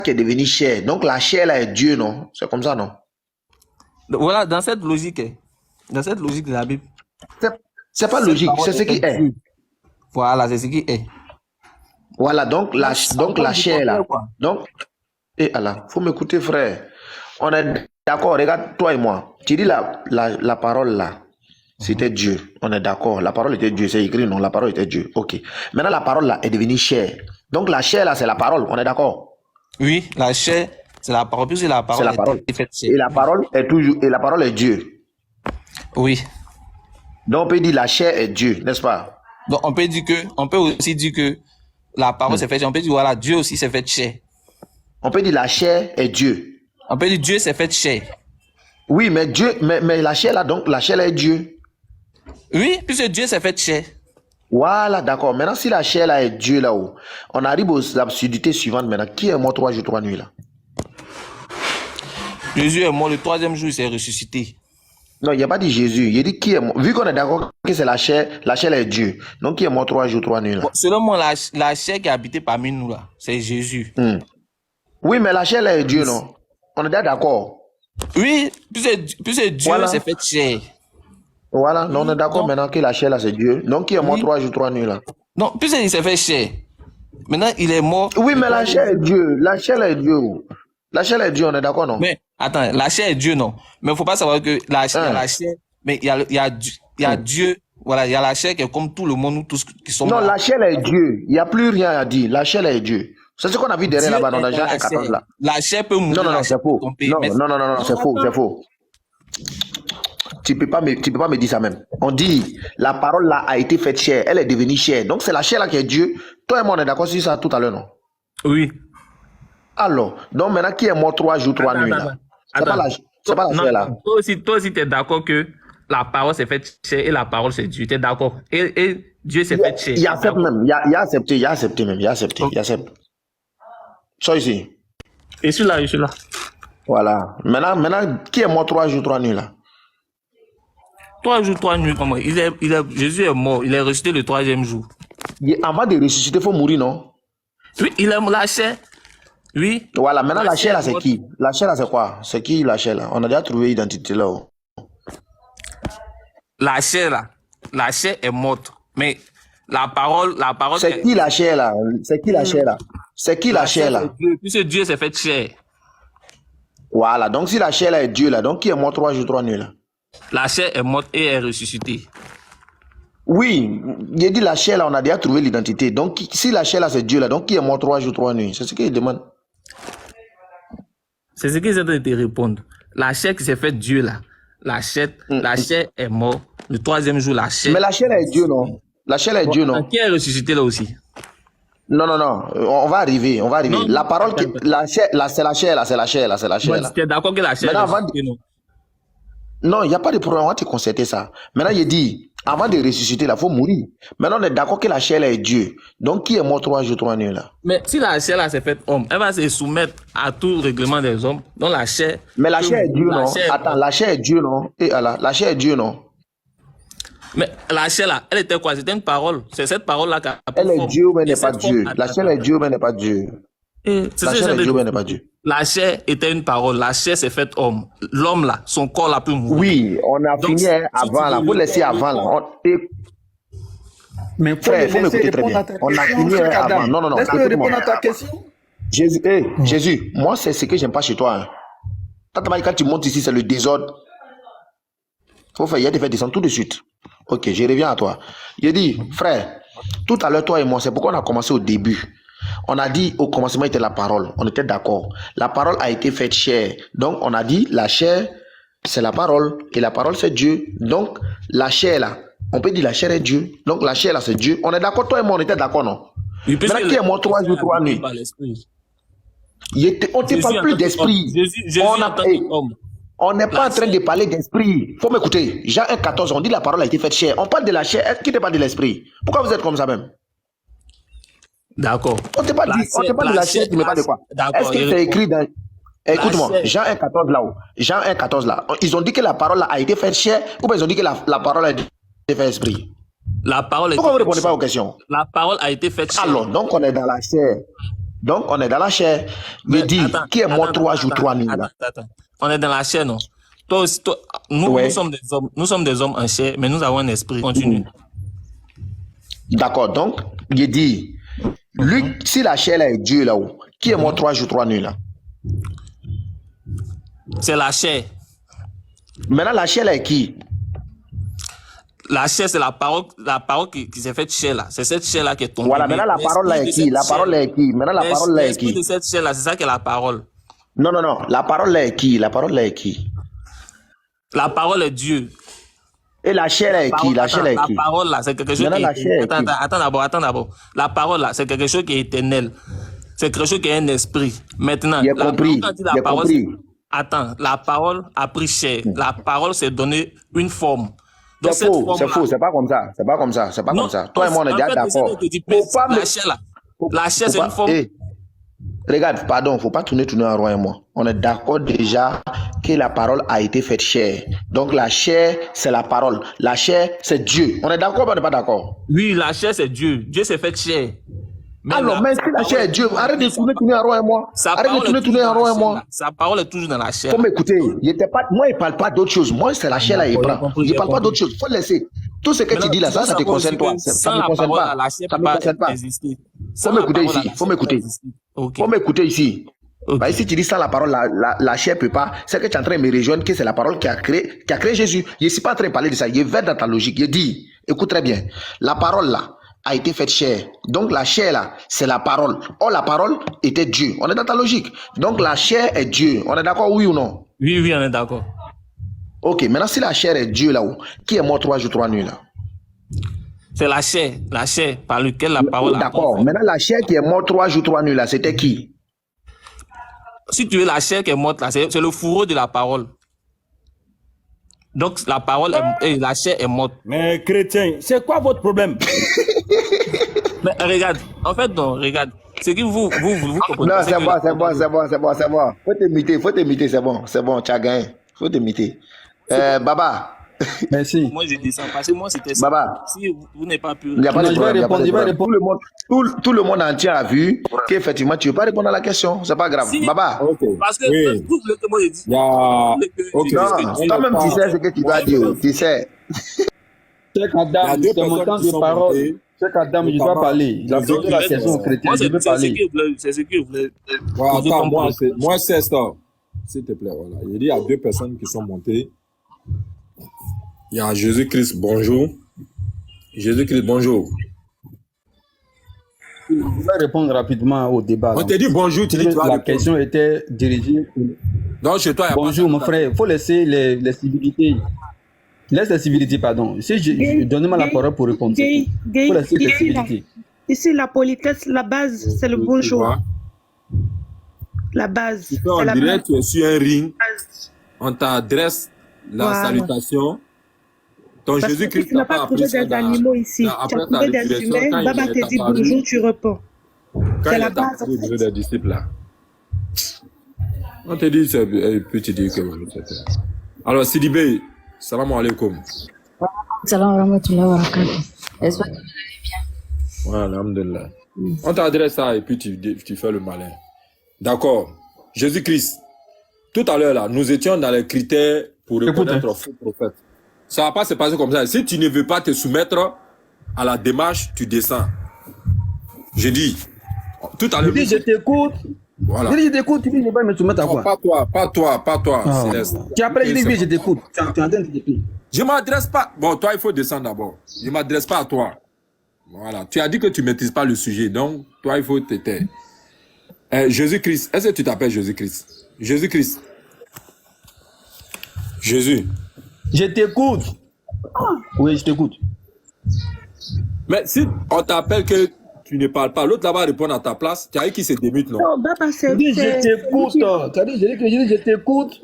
qui est devenu chair. Donc la chair là est Dieu, non? C'est comme ça, non? Voilà, dans cette logique de la Bible. C'est pas logique, c'est ce qui est. Dieu. Voilà, c'est ce qui est. Voilà, donc la chair là. Quoi. Donc, et Allah, faut m'écouter, frère. On est d'accord, regarde, toi et moi. Tu dis la parole là, c'était Dieu. On est d'accord, la parole était Dieu, c'est écrit, non? La parole était Dieu. Ok. Maintenant, la parole là est devenue chair. Donc la chair là, c'est la parole, on est d'accord? Oui, la chair, c'est la parole, puisque la parole C'est la parole. est faite chair. Et la parole est toujours, et la parole est Dieu. Oui. Donc on peut dire la chair est Dieu, n'est-ce pas? Donc on peut aussi dire que la parole s'est faite chair. On peut dire voilà, Dieu aussi s'est fait chair. On peut dire la chair est Dieu. On peut dire Dieu s'est fait chair. Oui, mais Dieu, mais la chair là, donc la chair là est Dieu. Oui, puisque Dieu s'est fait chair. Voilà, d'accord. Maintenant, si la chair là est Dieu là-haut, on arrive aux absurdités suivantes maintenant. Qui est mort 3 jours, 3 nuits là? Jésus est mort le 3e jour, il s'est ressuscité. Non, il n'y a pas dit Jésus. Il dit qui est mort. Vu qu'on est d'accord que c'est la chair là est Dieu. Donc qui est mort 3 jours, 3 nuits là? Bon, selon moi, la chair qui a habité parmi nous là, c'est Jésus. Oui, mais la chair là est Dieu, non? On est d'accord. Oui, puisque Dieu Voilà. s'est fait chair. Voilà, non, on est d'accord maintenant que la chair là c'est Dieu. Donc qui est mort 3 jours, 3 nuits là? Non, puisqu'il s'est fait chair. Maintenant, il est mort. Oui, mais la chair est Dieu. La chair est Dieu. La chair est Dieu, on est d'accord, non? Mais attends, la chair est Dieu, non? Mais il ne faut pas savoir que la chair, mais il y a Dieu. Voilà, il y a la chair qui est comme tout le monde, nous tous qui sommes Non, là. la chair est Dieu. Il n'y a plus rien à dire. La chair est Dieu. C'est ce qu'on a vu derrière là-bas dans Jean 1,14 là. La chair peut mourir. Non, c'est faux. Non, c'est faux, c'est faux. Tu peux pas me dire ça même. On dit, la parole là a été faite chair, elle est devenue chair. Donc c'est la chair là qui est Dieu. Toi et moi on est d'accord sur ça tout à l'heure, non? Oui. Alors, donc maintenant qui est mort 3 jours, 3 nuits là? C'est pas la chair là. Toi aussi tu es d'accord que la parole s'est faite chair et la parole c'est Dieu. Tu es d'accord? Et Dieu s'est fait chair. Il accepte même. Il a accepté même. Il a accepté. Sois ici. Je suis là. Voilà. Maintenant, qui est mort 3 jours, 3 nuits là? 3 jours, 3 nuits, comment? Jésus est mort, il est ressuscité le 3e jour. Avant de ressusciter, il faut mourir, non? Oui, il est la chair. Oui. Voilà, maintenant la chair là, c'est qui? La chair là, c'est quoi? C'est qui la chair là? On a déjà trouvé l'identité là. La chair est morte. Mais la parole. C'est qui la chair là? C'est qui la chair là? C'est qui la chair là? Puisque Dieu s'est fait chair. Voilà, donc si la chair là est Dieu là, donc qui est mort 3 jours, 3 nuits là? La chair est morte et est ressuscitée. Oui, il dit la chair là, on a déjà trouvé l'identité. Donc si la chair là c'est Dieu là, donc qui est mort 3 jours, 3 nuits? C'est ce qu'il demande. C'est ce qu'ils essaient de te répondre. La chair qui s'est faite Dieu là, la chair est morte. Le 3e jour, la chair. Mais la chair est Dieu, non? La chair est Dieu, non? Qui est ressuscité là aussi? Non, on va arriver. Non, la parole, la chair, là, c'est la chair là. Tu es d'accord que la chair est ressuscitée, non? Non, il n'y a pas de problème, on va te constater ça. Maintenant, il dit, avant de ressusciter, il faut mourir. Maintenant, on est d'accord que la chair là est Dieu. Donc, qui est mort 3 jours, 3 nuits là? Mais si la chair là s'est faite homme, elle va se soumettre à tout règlement des hommes. Donc, la chair. Mais la chair est Dieu, non? Attends, la chair est Dieu, non? Et Allah, la chair est Dieu, non? Mais la chair là, elle était quoi? C'était une parole. C'est cette parole là qui a. Elle est Dieu, mais n'est pas Dieu. La chair est Dieu, mais n'est pas Dieu. La chair est Dieu, mais n'est pas Dieu. La chair était une parole. La chair s'est faite homme. L'homme là, son corps là peut mourir. Oui, on a fini avant là. Faut laisser avant là. Mais frère, il faut m'écouter très bien. On a fini avant. Non. Laisse-moi répondre à ta question. Jésus, moi c'est ce que j'aime pas chez toi. Quand tu montes ici, c'est le désordre. Il y a des faits descendre tout de suite. Ok, je reviens à toi. Il dit, frère, tout à l'heure, toi et moi, c'est pourquoi on a commencé au début. On a dit au commencement était la parole. On était d'accord. La parole a été faite chair. Donc, on a dit la chair, c'est la parole. Et la parole, c'est Dieu. Donc, la chair là, on peut dire la chair est Dieu. Donc, la chair là, c'est Dieu. On est d'accord, toi et moi, on était d'accord, non? Maintenant, qui est mort 3 jours, 3 nuits? On ne te parle plus d'esprit. On n'est pas en train de parler d'esprit. Il faut m'écouter. Jean 1,14, on dit la parole a été faite chair. On parle de la chair. Qui te parle de l'esprit? Pourquoi vous êtes comme ça même? D'accord. On ne te parle de la chair, tu me parles de quoi? Est-ce que c'est écrit dans... Écoute-moi, Jean 1,14 là-haut. Jean 1,14 là. Ils ont dit que la parole a été faite chair ou bien ils ont dit que la parole a été faite esprit? La parole. Pourquoi vous ne répondez pas aux questions? La parole a été faite chair. Alors, donc on est dans la chair. Donc, on est dans la chair. Il Mais dit, qui est mort 3 jours, 3 nuits là. attends. On est dans la chair, non? Toi aussi, nous Ouais. sommes des hommes en chair, mais nous avons un esprit. Continue. D'accord. Donc, il dit, lui, si la chair là est Dieu là-haut, qui est mort 3 jours, 3 nuits là? C'est la chair. Maintenant, la chair là est qui? La chair, c'est la parole qui s'est faite chair là. C'est cette chair là qui est tombée. Voilà, maintenant la parole là est qui? La parole là est qui? Maintenant la parole là est L'esprit qui? de cette chair là, c'est ça qui est la parole. Non, non, non. La parole là est qui? La parole là est qui? La parole est Dieu. Et la chair là est qui? La chair là est La qui? parole là, c'est quelque chose Maintenant, qui la chair est qui? attends d'abord. La parole là, c'est quelque chose qui est éternel. C'est quelque chose qui est un esprit. Maintenant, J'ai compris. J'ai compris. Attends, la parole a pris chair. La parole s'est donné une forme. Donc, C'est faux, c'est faux, c'est pas comme ça. C'est pas comme ça. C'est pas comme ça. Toi et moi, on est déjà d'accord. La chair là. La chair, c'est une forme. Hey, regarde, pardon, faut pas tourner en rond et moi. On est d'accord déjà que la parole a été faite chair. Donc la chair, c'est la parole. La chair, c'est Dieu. On est d'accord ou on n'est pas d'accord? Oui, la chair, c'est Dieu. Dieu s'est fait chair. Alors, même si la chair est Dieu, arrête de tourner en rond et moi. Arrête de tourner en rond et moi. Sa parole est toujours dans la chair. Faut m'écouter. Moi, il parle pas d'autre chose. Moi, c'est la chair là, il prend. Il parle pas d'autre chose. Faut le laisser. Tout ce que tu dis là, ça te concerne toi. Ça ne me concerne pas. Ça me concerne pas. Faut m'écouter ici. Faut m'écouter. Faut m'écouter ici. Bah, si tu dis ça, la parole, la chair peut pas. C'est que tu es en train de me rejoindre que c'est la parole qui a créé Jésus. Je ne suis pas en train de parler de ça. Il va dans ta logique. Il dit, écoute très bien. La parole là a été faite chair. Donc la chair là, c'est la parole. Or la parole était Dieu. On est dans ta logique. Donc la chair est Dieu. On est d'accord, oui ou non? Oui, on est d'accord. Ok, maintenant si la chair est Dieu là-haut, qui est mort 3 jours, 3 nuits là? C'est la chair par laquelle la parole a. D'accord, maintenant la chair qui est morte 3 jours, 3 nuits là, c'était qui? Si tu veux la chair qui est morte là, c'est le fourreau de la parole. Donc la parole la chair est morte. Mais chrétien, c'est quoi votre problème? Mais regarde, en fait non, regarde. C'est que vous comprenez. Non, c'est bon. Faut t'imiter, c'est bon, tu as gagné. Faut t'imiter. Baba. Merci. Moi je descends parce que moi c'était ça. Baba. Si vous n'avez pas pu. Il n'y a pas de problème. Je vais répondre. Tout le monde entier a vu qu'effectivement tu ne veux pas répondre à la question. C'est pas grave. Si. Baba. Ok. Parce que Oui. vous voulez que moi je dise. Il y a... Ok. Non, toi-même tu sais ce que tu dois dire. Tu sais. Cheikh Adam, Il y a deux c'est mon personnes temps qui de sont parole. montées. Cheikh Adam, je dois parler. J'ai posé la question au chrétien, Moi je veux parler. c'est ce que vous voulez. Ouais, attends, moi c'est ça. S'il te plaît, voilà. Il dit il y a deux personnes qui sont montées. Il y a Jésus-Christ, bonjour. Jésus-Christ, bonjour. Je vais répondre rapidement au débat. On te dit bonjour, tu dis tu vas La répondre. question était dirigée. Donc chez toi, il y a Bonjour mon frère, il faut laisser les civilités. Laisse les civilités, pardon. Donnez-moi la parole pour répondre. Il faut laisser les civilités. Ici, la politesse, la base, c'est le bonjour. La base. Tu fais en c'est la direct, tu es sur un ring, base. on t'adresse la Voilà. salutation. Ton Parce que Jésus-Christ tu n'as n'a pas pas appris trouvé ça des animaux ici. Tu as après ta trouvé des résurrection, humains. quand Baba il te est dit apparu, bonjour, tu réponds. quand C'est il la est base. apparu au milieu des disciples là. On te dit, puis tu dis que alors, Sidibé, salam alaikum. Salam rahmatullahi wa barakatuh. J'espère que vous allez bien. Ouais, alhamdulillah. On t'adresse ça et puis tu fais le malin. D'accord. Jésus-Christ, tout à l'heure là, nous étions dans les critères pour reconnaître un faux prophète. Ça va pas se passer comme ça. Si tu ne veux pas te soumettre à la démarche, tu descends. Je dis, tout à l'heure. Je dis, je t'écoute. Voilà. Je dis, je t'écoute, tu dis, je vais pas me soumettre à Non, quoi? pas toi, Ah. Céleste. Tu après, je dis, Ok, oui, c'est je t'écoute. Tu es en train de t'écouter. Je m'adresse pas. Bon, toi, il faut descendre d'abord. Je m'adresse pas à toi. Voilà. Tu as dit que tu maîtrises pas le sujet, donc toi, il faut te taire. Jésus-Christ, est-ce que tu t'appelles Jésus-Christ? Jésus-Christ. Jésus. Je t'écoute. Oui, je t'écoute. Mais si on t'appelle que tu ne parles pas, l'autre là-bas répond à ta place, tu as dit qu'il se démute, non? Non, Baba, Je c'est. dis, je t'écoute. Tu as dit, je t'écoute.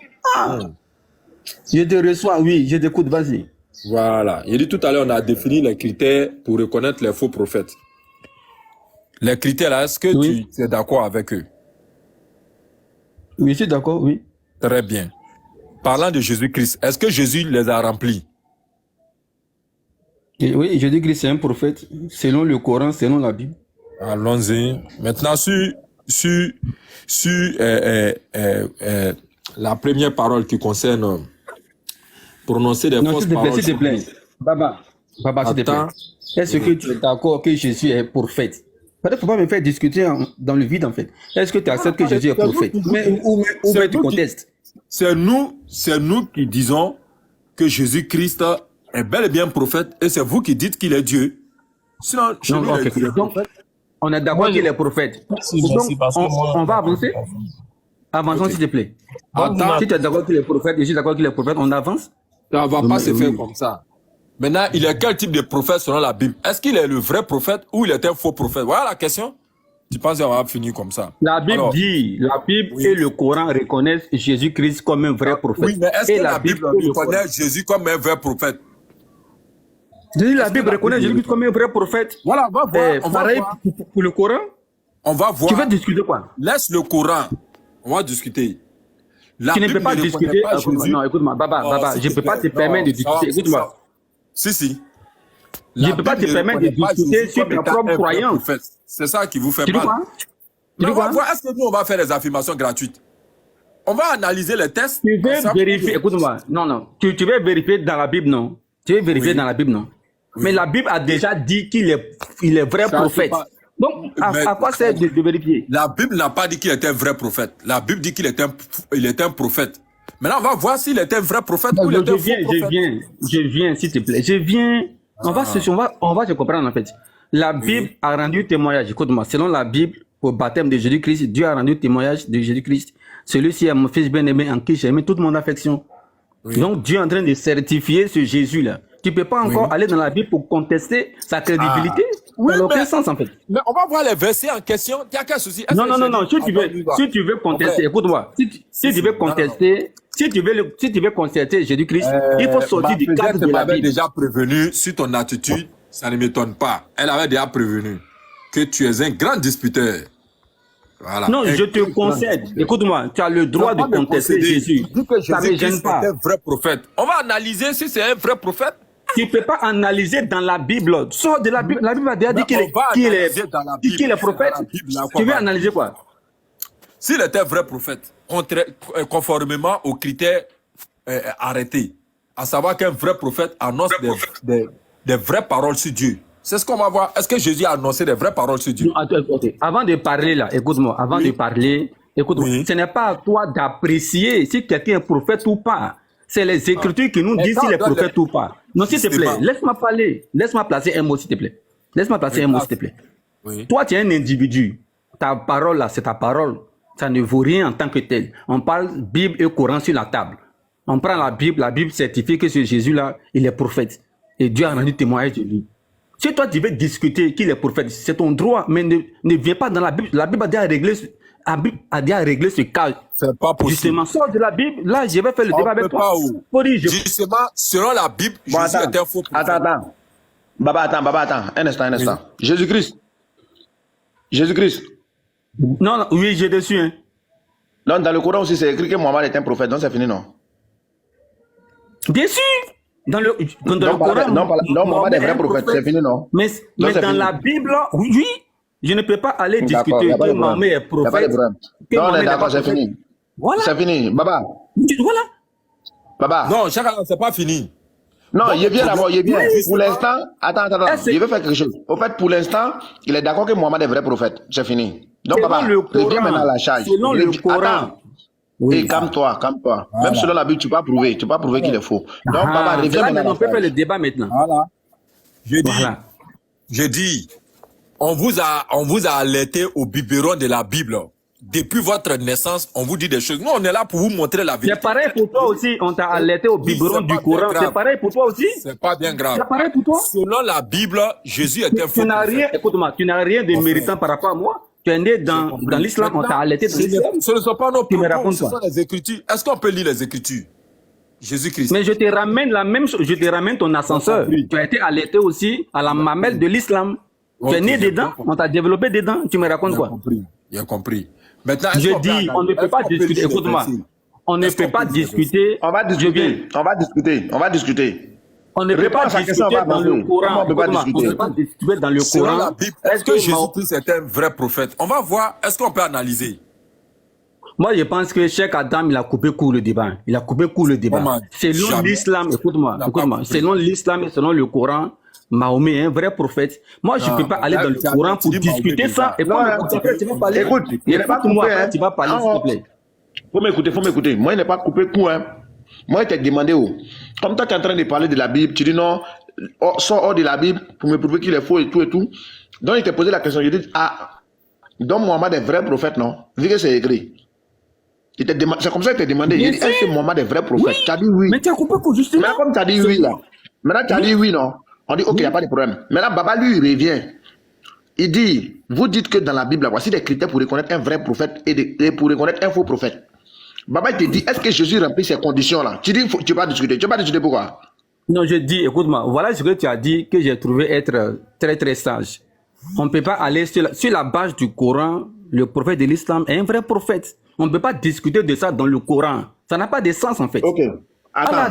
Je te reçois, oui, je t'écoute, vas-y. Voilà. Il dit tout à l'heure, on a défini les critères pour reconnaître les faux prophètes. Les critères là, est-ce que Oui. tu es d'accord avec eux? Oui, je suis d'accord, oui. Très bien. Parlant de Jésus-Christ, est-ce que Jésus les a remplis? Et oui, je dis que c'est un prophète, selon le Coran, selon la Bible. Allons-y. Maintenant, sur la première parole qui concerne prononcer des fausses paroles. S'il te plaît. Baba, s'il te plaît. Est-ce que tu es d'accord que Jésus est prophète? Peut-être qu'il ne faut pas me faire discuter dans le vide, en fait. Est-ce que tu acceptes que Jésus est prophète? Ou bien tu contestes? C'est nous qui disons que Jésus-Christ est bel et bien prophète et c'est vous qui dites qu'il est Dieu. Sinon, chez nous, il est Dieu. Donc, on est d'accord qu'il est prophète. On va avancer? Avançons, s'il te plaît. Si tu es d'accord qu'il est prophète, je suis d'accord qu'il est prophète, on avance? Ça ne va pas se faire comme ça. Maintenant, il est quel type de prophète selon la Bible? Est-ce qu'il est le vrai prophète ou il est un faux prophète? Voilà la question. Tu penses qu'on va finir comme ça? La Bible dit, la Bible et le Coran reconnaissent Jésus-Christ comme un vrai prophète. Oui, mais est-ce que la Bible reconnaît Jésus comme un vrai prophète? La Bible reconnaît Jésus-Christ comme un vrai prophète. Voilà, on va voir. Pareil pour le Coran. On va voir. Tu veux discuter quoi? Laisse le Coran. On va discuter. Tu ne peux pas discuter. Non, écoute-moi, Baba, je ne peux pas te permettre de discuter. Écoute-moi. Si. Je ne peux pas te permettre de discuter sur ta propre croyance. C'est ça qui vous fait mal. Tu dis quoi? Est-ce que nous, on va faire des affirmations gratuites? On va analyser les tests. Tu veux vérifier, écoute-moi. Non. Tu veux vérifier dans la Bible, non? Tu veux vérifier dans la Bible, non? Mais la Bible a déjà dit qu'il est vrai prophète. Donc, à quoi sert de vérifier? La Bible n'a pas dit qu'il était un vrai prophète. La Bible dit qu'il est un prophète. Maintenant, on va voir s'il est un vrai prophète ou il est un faux prophète. Je viens, s'il te plaît. Je viens. On va se comprendre, en fait. La Bible a rendu témoignage. Écoute-moi, selon la Bible, au baptême de Jésus-Christ, Dieu a rendu témoignage de Jésus-Christ. Celui-ci est mon fils bien-aimé en qui j'ai mis toute mon affection. Donc, Dieu est en train de certifier ce Jésus-là. Tu ne peux pas encore aller dans la Bible pour contester sa crédibilité. Ça n'a aucun sens, en fait. Mais on va voir les versets en question. Il n'y a qu'un souci. Non. Si tu veux contester, écoute-moi. Si tu veux contester, si tu veux contester Jésus-Christ, il faut sortir du cadre de la Bible. Elle déjà prévenu sur ton attitude, ça ne m'étonne pas. Elle avait déjà prévenu que tu es un grand disputeur. Voilà. Non, je te concède. Écoute-moi, tu as le droit de contester Jésus. Ça ne me gêne pas. C'est un vrai prophète. On va analyser si c'est un vrai prophète. Tu ne peux pas analyser dans la Bible. Sors de la Bible. La Bible a déjà dit qu'il est prophète. Tu veux analyser quoi? S'il était vrai prophète, conformément aux critères arrêtés, à savoir qu'un vrai prophète annonce des vraies paroles sur Dieu. C'est ce qu'on va voir. Est-ce que Jésus a annoncé des vraies paroles sur Dieu? Avant de parler là, écoute-moi, de parler, écoute-moi, ce n'est pas à toi d'apprécier si quelqu'un est prophète ou pas. C'est les Écritures qui nous disent s'il est prophète ou pas. Non, s'il te plaît, laisse-moi parler. Laisse-moi placer un mot, s'il te plaît. Laisse-moi placer un mot, s'il te plaît. Toi, tu es un individu. Ta parole là, c'est ta parole. Ça ne vaut rien en tant que tel. On parle Bible et Coran sur la table. On prend la Bible certifie que ce Jésus-là, il est prophète. Et Dieu a rendu témoignage de lui. Si toi, tu veux discuter qu'il est prophète, c'est ton droit, mais ne viens pas dans la Bible. La Bible a déjà réglé ce cas. C'est pas possible. Justement, sors de la Bible. Là, je vais faire le débat avec toi. Justement, selon la Bible, Jésus est un faux prophète. Attends. Baba, attends. Un instant. Jésus-Christ. Non, oui, j'ai dessus. Hein. Non, dans le Coran aussi, c'est écrit que Mohammed est un prophète, donc c'est fini, non? Bien sûr. Dans le Coran, Mohammed est vrai prophète, c'est fini, non? Mais dans la Bible, oui, je ne peux pas aller discuter que Mohammed est prophète. Non, d'accord, c'est fini. Voilà. C'est fini. Baba. Voilà. Baba. Non, chacun, c'est pas fini. Non, il vient d'abord, il vient. Pour l'instant, attends. Je veux faire quelque chose. Au fait, pour l'instant, il est d'accord que Mohammed est vrai prophète. C'est fini. Donc, Baba, reviens maintenant à la charge. Selon le Coran. Oui, et calme-toi. Voilà. Même selon la Bible, tu peux pas prouver qu'il est faux. Donc, Baba, reviens maintenant. On peut faire le débat maintenant. Voilà. Je dis, on vous a alerté au biberon de la Bible. Depuis votre naissance, on vous dit des choses. Nous, on est là pour vous montrer la vérité. C'est pareil pour toi aussi. On t'a alerté au biberon du Coran. C'est pareil pour toi aussi. C'est pas bien grave. C'est pareil pour toi. Selon la Bible, Jésus est un faux prophète. Écoute-moi, tu n'as rien de méritant par rapport à moi. Tu es né dans l'islam, on t'a alerté dans l'islam. Ce ne sont pas nos propos, ce sont les Écritures. Est-ce qu'on peut lire les Écritures? Jésus-Christ. Mais je te ramène la même chose. Je te ramène ton ascenseur. Tu as été alerté aussi à la mamelle de l'islam. Tu es né dedans, on t'a développé dedans. Tu me racontes quoi? J'ai compris. Maintenant, je dis, on ne peut pas discuter. Écoute-moi. On ne peut pas discuter. On va discuter. On ne peut pas discuter dans le Coran. On ne peut pas discuter dans le Selon la Coran. Bible, est-ce que Jésus-Christ est un vrai prophète? On va voir, est-ce qu'on peut analyser? Moi, je pense que Cheikh Adam, il a coupé court le débat. Il a coupé court le débat. Selon l'islam, écoute-moi, selon l'islam et selon le Coran, Mahomet est un vrai prophète. Moi, je ne peux pas aller dans le Coran pour discuter ça. Et pour tu vas parler. Écoute, il n'est pas coupé. Tu vas parler, s'il te plaît. Faut m'écouter. Moi, il n'est pas coupé coup. Moi, je t'ai demandé comme toi, tu es en train de parler de la Bible, tu dis non, sors hors de la Bible pour me prouver qu'il est faux et tout et tout. Donc, il t'a posé la question. Je dis, donc Mohammed est vrai prophète, non? Vu que c'est écrit. C'est comme ça qu'il t'a demandé. Il dit, est-ce que Mohammed est vrai prophète? Tu as dit oui. Mais tu as coupé pour justement. Maintenant, comme tu as dit oui, là. Maintenant, tu as dit oui, non? On dit, ok, il n'y a pas de problème. Maintenant, Baba, lui, il revient. Il dit, vous dites que dans la Bible, voici des critères pour reconnaître un vrai prophète et pour reconnaître un faux prophète. Baba, il te dit, est-ce que Jésus remplit ces conditions-là? Tu dis, tu ne peux pas discuter. Tu ne peux pas discuter pourquoi? Non, je dis, écoute-moi, voilà ce que tu as dit que j'ai trouvé être très, très sage. On ne peut pas aller sur la base du Coran. Le prophète de l'islam est un vrai prophète. On ne peut pas discuter de ça dans le Coran. Ça n'a pas de sens, en fait. Ok. Attends,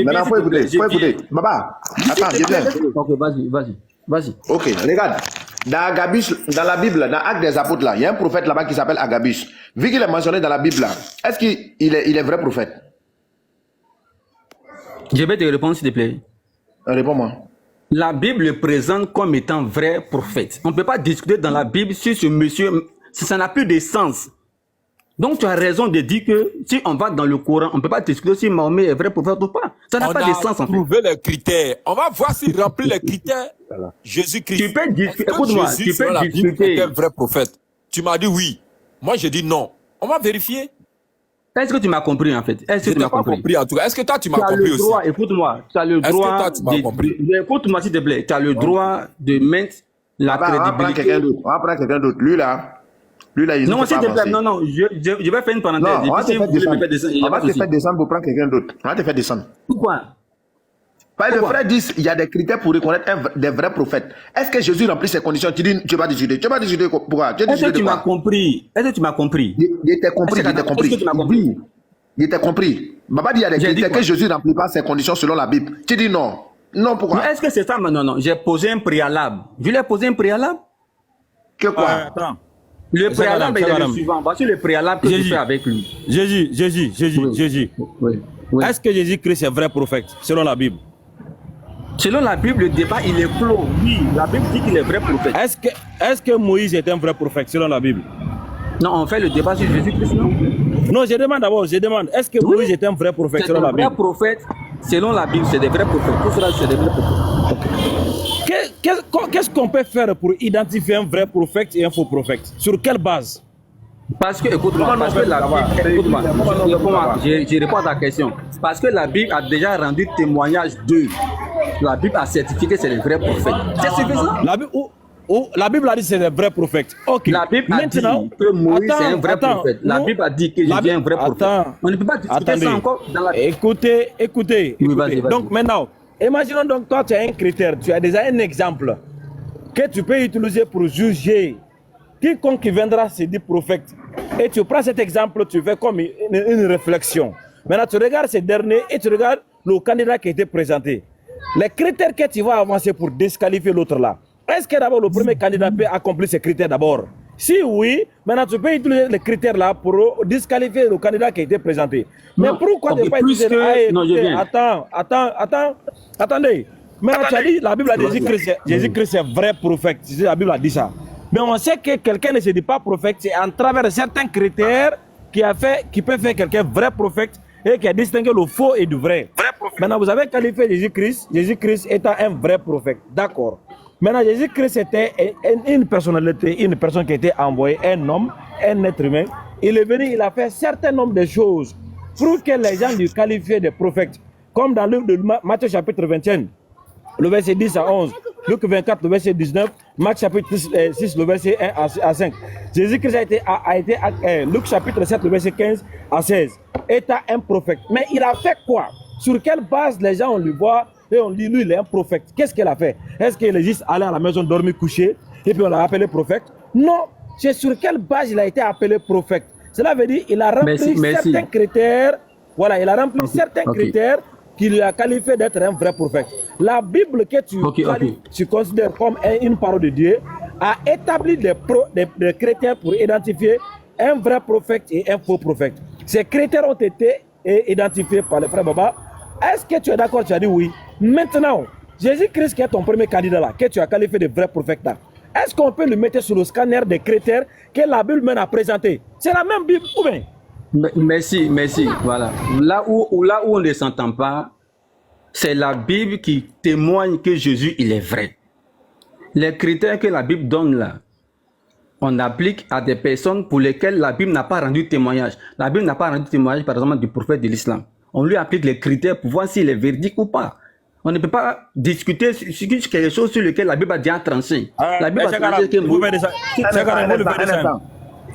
maintenant, faut écouter. Baba, attends, je viens. Ok, vas-y. Ok, regarde. Dans Agabus, dans la Bible, dans Actes des Apôtres, là, il y a un prophète là-bas qui s'appelle Agabus. Vu qu'il est mentionné dans la Bible, là, est-ce qu'il est vrai prophète? Je vais te répondre, s'il te plaît. Réponds-moi. La Bible le présente comme étant vrai prophète. On ne peut pas discuter dans la Bible sur ce monsieur. Ça n'a plus de sens. Donc tu as raison de dire que si on va dans le Coran, on ne peut pas discuter si Mahomet est vrai prophète ou pas. Ça n'a pas de sens en fait. On a trouvé les critères. On va voir s'il remplit les critères. Jésus-Christ. Tu peux discuter. Écoute-moi, tu peux discuter. Est un vrai prophète. Tu m'as dit oui. Moi j'ai dit non. On va vérifier. Est-ce que tu m'as compris en fait? Est-ce que tu m'as compris en tout cas. Est-ce que toi tu m'as compris aussi? Écoute-moi, tu as le droit. Est-ce que toi tu m'as compris? Écoute-moi s'il te plaît. Tu as le droit de mettre la crédibilité. On va prendre quelqu'un d'autre. Lui là, il non, s'il te plaît, non, je vais faire une parenthèse. Non, on va te faire descendre pour prendre quelqu'un d'autre. On va te faire descendre. Pourquoi? Parce que le frère dit il y a des critères pour reconnaître des vrais prophêtes. Est-ce que Jésus remplit ces conditions? Tu dis, tu vas discuter. Tu vas discuter pourquoi? Est-ce que tu m'as compris? Est-ce que tu m'as compris? Il t'a compris. Il t'a compris. Baba dit il y a des critères que Jésus ne remplit pas ces conditions selon la Bible. Tu dis non. Non, pourquoi? Est-ce que c'est ça? Non. J'ai posé un préalable. Je lui ai posé un préalable? Que quoi? Attends. Le préalable est le suivant. Voici le préalable que je fais avec lui. Jésus. Oui. Est-ce que Jésus-Christ est vrai prophète, selon la Bible? Selon la Bible, le débat, il est clos. Oui, la Bible dit qu'il est vrai prophète. Est-ce que Moïse est un vrai prophète, selon la Bible? Non, on fait le débat sur Jésus-Christ, non? Non, je demande, est-ce que Moïse est un vrai prophète, selon la Bible? C'est un vrai prophète, selon la Bible, c'est des vrais prophètes. Tout cela, c'est des vrais prophètes. Qu'est-ce qu'on peut faire pour identifier un vrai prophète et un faux prophète? Sur quelle base? Parce que, écoute-moi, je réponds à ta question. Parce que la Bible a déjà rendu témoignage d'eux. La Bible a certifié que c'est les vrais prophètes. C'est suffisant. La Bible a dit que c'est des vrais prophètes. Ok. La Bible a dit que Moïse est un vrai prophète. La Bible a dit que Jésus est un vrai prophète. On ne peut pas discuter ça encore dans la Bible. Écoutez. Oui, vas-y. Donc maintenant, imaginons donc toi tu as un critère, tu as déjà un exemple que tu peux utiliser pour juger quiconque qui viendra se dire prophète. Et tu prends cet exemple, tu fais comme une réflexion. Maintenant tu regardes ce dernier et tu regardes le candidat qui a été présenté. Les critères que tu vas avancer pour disqualifier l'autre là, est-ce que d'abord le premier candidat peut accomplir ces critères d'abord? Si oui, maintenant tu peux utiliser les critères là pour disqualifier le candidat qui a été présenté. Mais pourquoi ne pas utiliser Attendez. Maintenant tu as dit, la Bible a dit Jésus-Christ est vrai prophète. La Bible a dit ça. Mais on sait que quelqu'un ne se dit pas prophète, c'est en travers certains critères qui peut faire quelqu'un vrai prophète et qui a distingué le faux et du vrai. Maintenant vous avez qualifié Jésus-Christ étant un vrai prophète. D'accord. Maintenant, Jésus-Christ était une personnalité, une personne qui a été envoyée, un homme, un être humain. Il est venu, il a fait un certain nombre de choses pour que les gens lui qualifient de prophète. Comme dans le livre de Matthieu chapitre 21, le verset 10 à 11, Luc 24, le verset 19, Marc chapitre 6, le verset 1 à 5. Jésus-Christ a été Luc chapitre 7, le verset 15 à 16, étant un prophète. Mais il a fait quoi? Sur quelle base les gens on lui voit et on dit lui il est un prophète? Qu'est-ce qu'il a fait? Est-ce qu'il est juste allé à la maison dormir couché et puis on l'a appelé prophète? Non, c'est sur quelle base il a été appelé prophète. Cela veut dire qu'il a rempli certains critères. Voilà, il a rempli certains critères qui l'a qualifié d'être un vrai prophète. La Bible que tu considères comme une parole de Dieu a établi des critères pour identifier un vrai prophète et un faux prophète. Ces critères ont été identifiés par le frère Baba. Est-ce que tu es d'accord? Tu as dit oui. Maintenant, Jésus-Christ qui est ton premier candidat là, que tu as qualifié de vrai prophète là, est-ce qu'on peut le mettre sur le scanner des critères que la Bible mène à présenter? C'est la même Bible ou bien? Merci. Voilà. Là où on ne s'entend pas, c'est la Bible qui témoigne que Jésus, il est vrai. Les critères que la Bible donne là, on applique à des personnes pour lesquelles la Bible n'a pas rendu témoignage. La Bible n'a pas rendu témoignage, par exemple, du prophète de l'islam. On lui applique les critères pour voir s'il est véridique ou pas. On ne peut pas discuter sur quelque chose sur lequel la Bible a déjà tranché. La Bible a tranché que...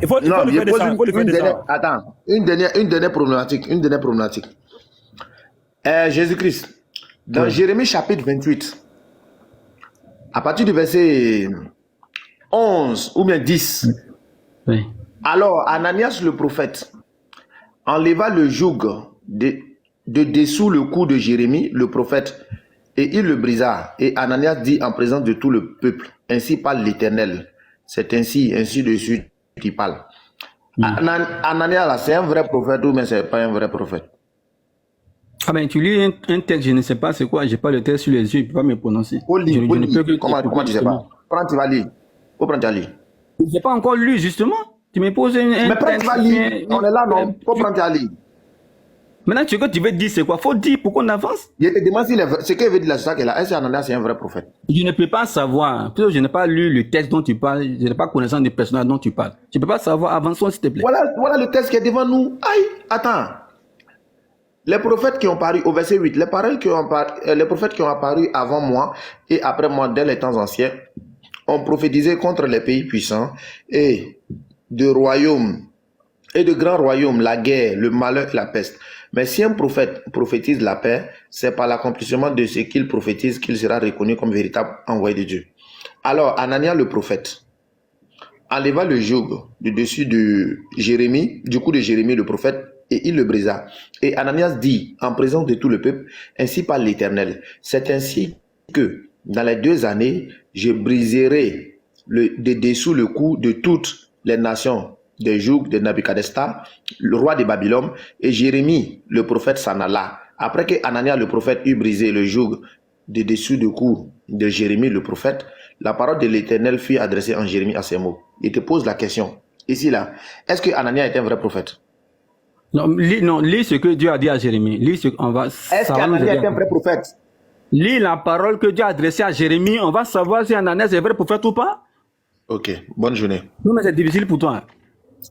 Il faut le faire. Attends, une dernière problématique. Jésus-Christ, dans Jérémie chapitre 28, à partir du verset 11 ou bien 10, alors Ananias le prophète enleva le joug de dessous le cou de Jérémie le prophète et il le brisa. Et Ananias dit en présence de tout le peuple, ainsi parle l'Éternel. C'est ainsi de suite qui parle. Ananias là, c'est un vrai prophète ou mais c'est pas un vrai prophète? Ah ben tu lis un texte, je ne sais pas c'est quoi, j'ai pas le texte sur les yeux, je ne peux pas me prononcer. Comment tu sais pas? Prends, tu vas lire. Faut prendre, tu vas lire. Je n'ai pas encore lu justement. Tu me poses un mais prends, tu vas lire. On est là, non? Faut prendre, tu vas lire. Maintenant, ce que tu veux dire, c'est quoi? Faut dire pour qu'on avance. Je te demande si ce qu'elle veut dire là, c'est ça qu'elle a. Est-ce qu'Ananias c'est un vrai prophète? Je ne peux pas savoir. Parce que je n'ai pas lu le texte dont tu parles. Je n'ai pas connaissance des personnages dont tu parles. Je ne peux pas savoir. Avançons, s'il te plaît. Voilà le texte qui est devant nous. Aïe, attends. Les prophètes qui ont paru au verset 8, les prophètes qui ont apparu avant moi et après moi dès les temps anciens ont prophétisé contre les pays puissants et de royaumes et de grands royaumes, la guerre, le malheur et la peste. Mais si un prophète prophétise la paix, c'est par l'accomplissement de ce qu'il prophétise qu'il sera reconnu comme véritable envoyé de Dieu. Alors, Ananias le prophète enleva le joug du dessus de Jérémie, du cou de Jérémie le prophète, et il le brisa. Et Ananias dit en présence de tout le peuple, ainsi parle l'Éternel. C'est ainsi que dans les 2 années, je briserai de dessous le cou de toutes les nations des jougs de Nabuchodonosor, le roi de Babylone, et Jérémie, le prophète, s'en alla. Après que Ananias, le prophète, eut brisé le joug de dessous du cou de Jérémie, le prophète, la parole de l'Éternel fut adressée en Jérémie à ces mots. Il te pose la question, ici là, est-ce que Ananias est un vrai prophète? Non, lis ce que Dieu a dit à Jérémie. Est-ce qu'Ananias est un vrai prophète? Lis la parole que Dieu a adressée à Jérémie, on va savoir si Ananias est vrai prophète ou pas. Ok, bonne journée. Non, mais c'est difficile pour toi.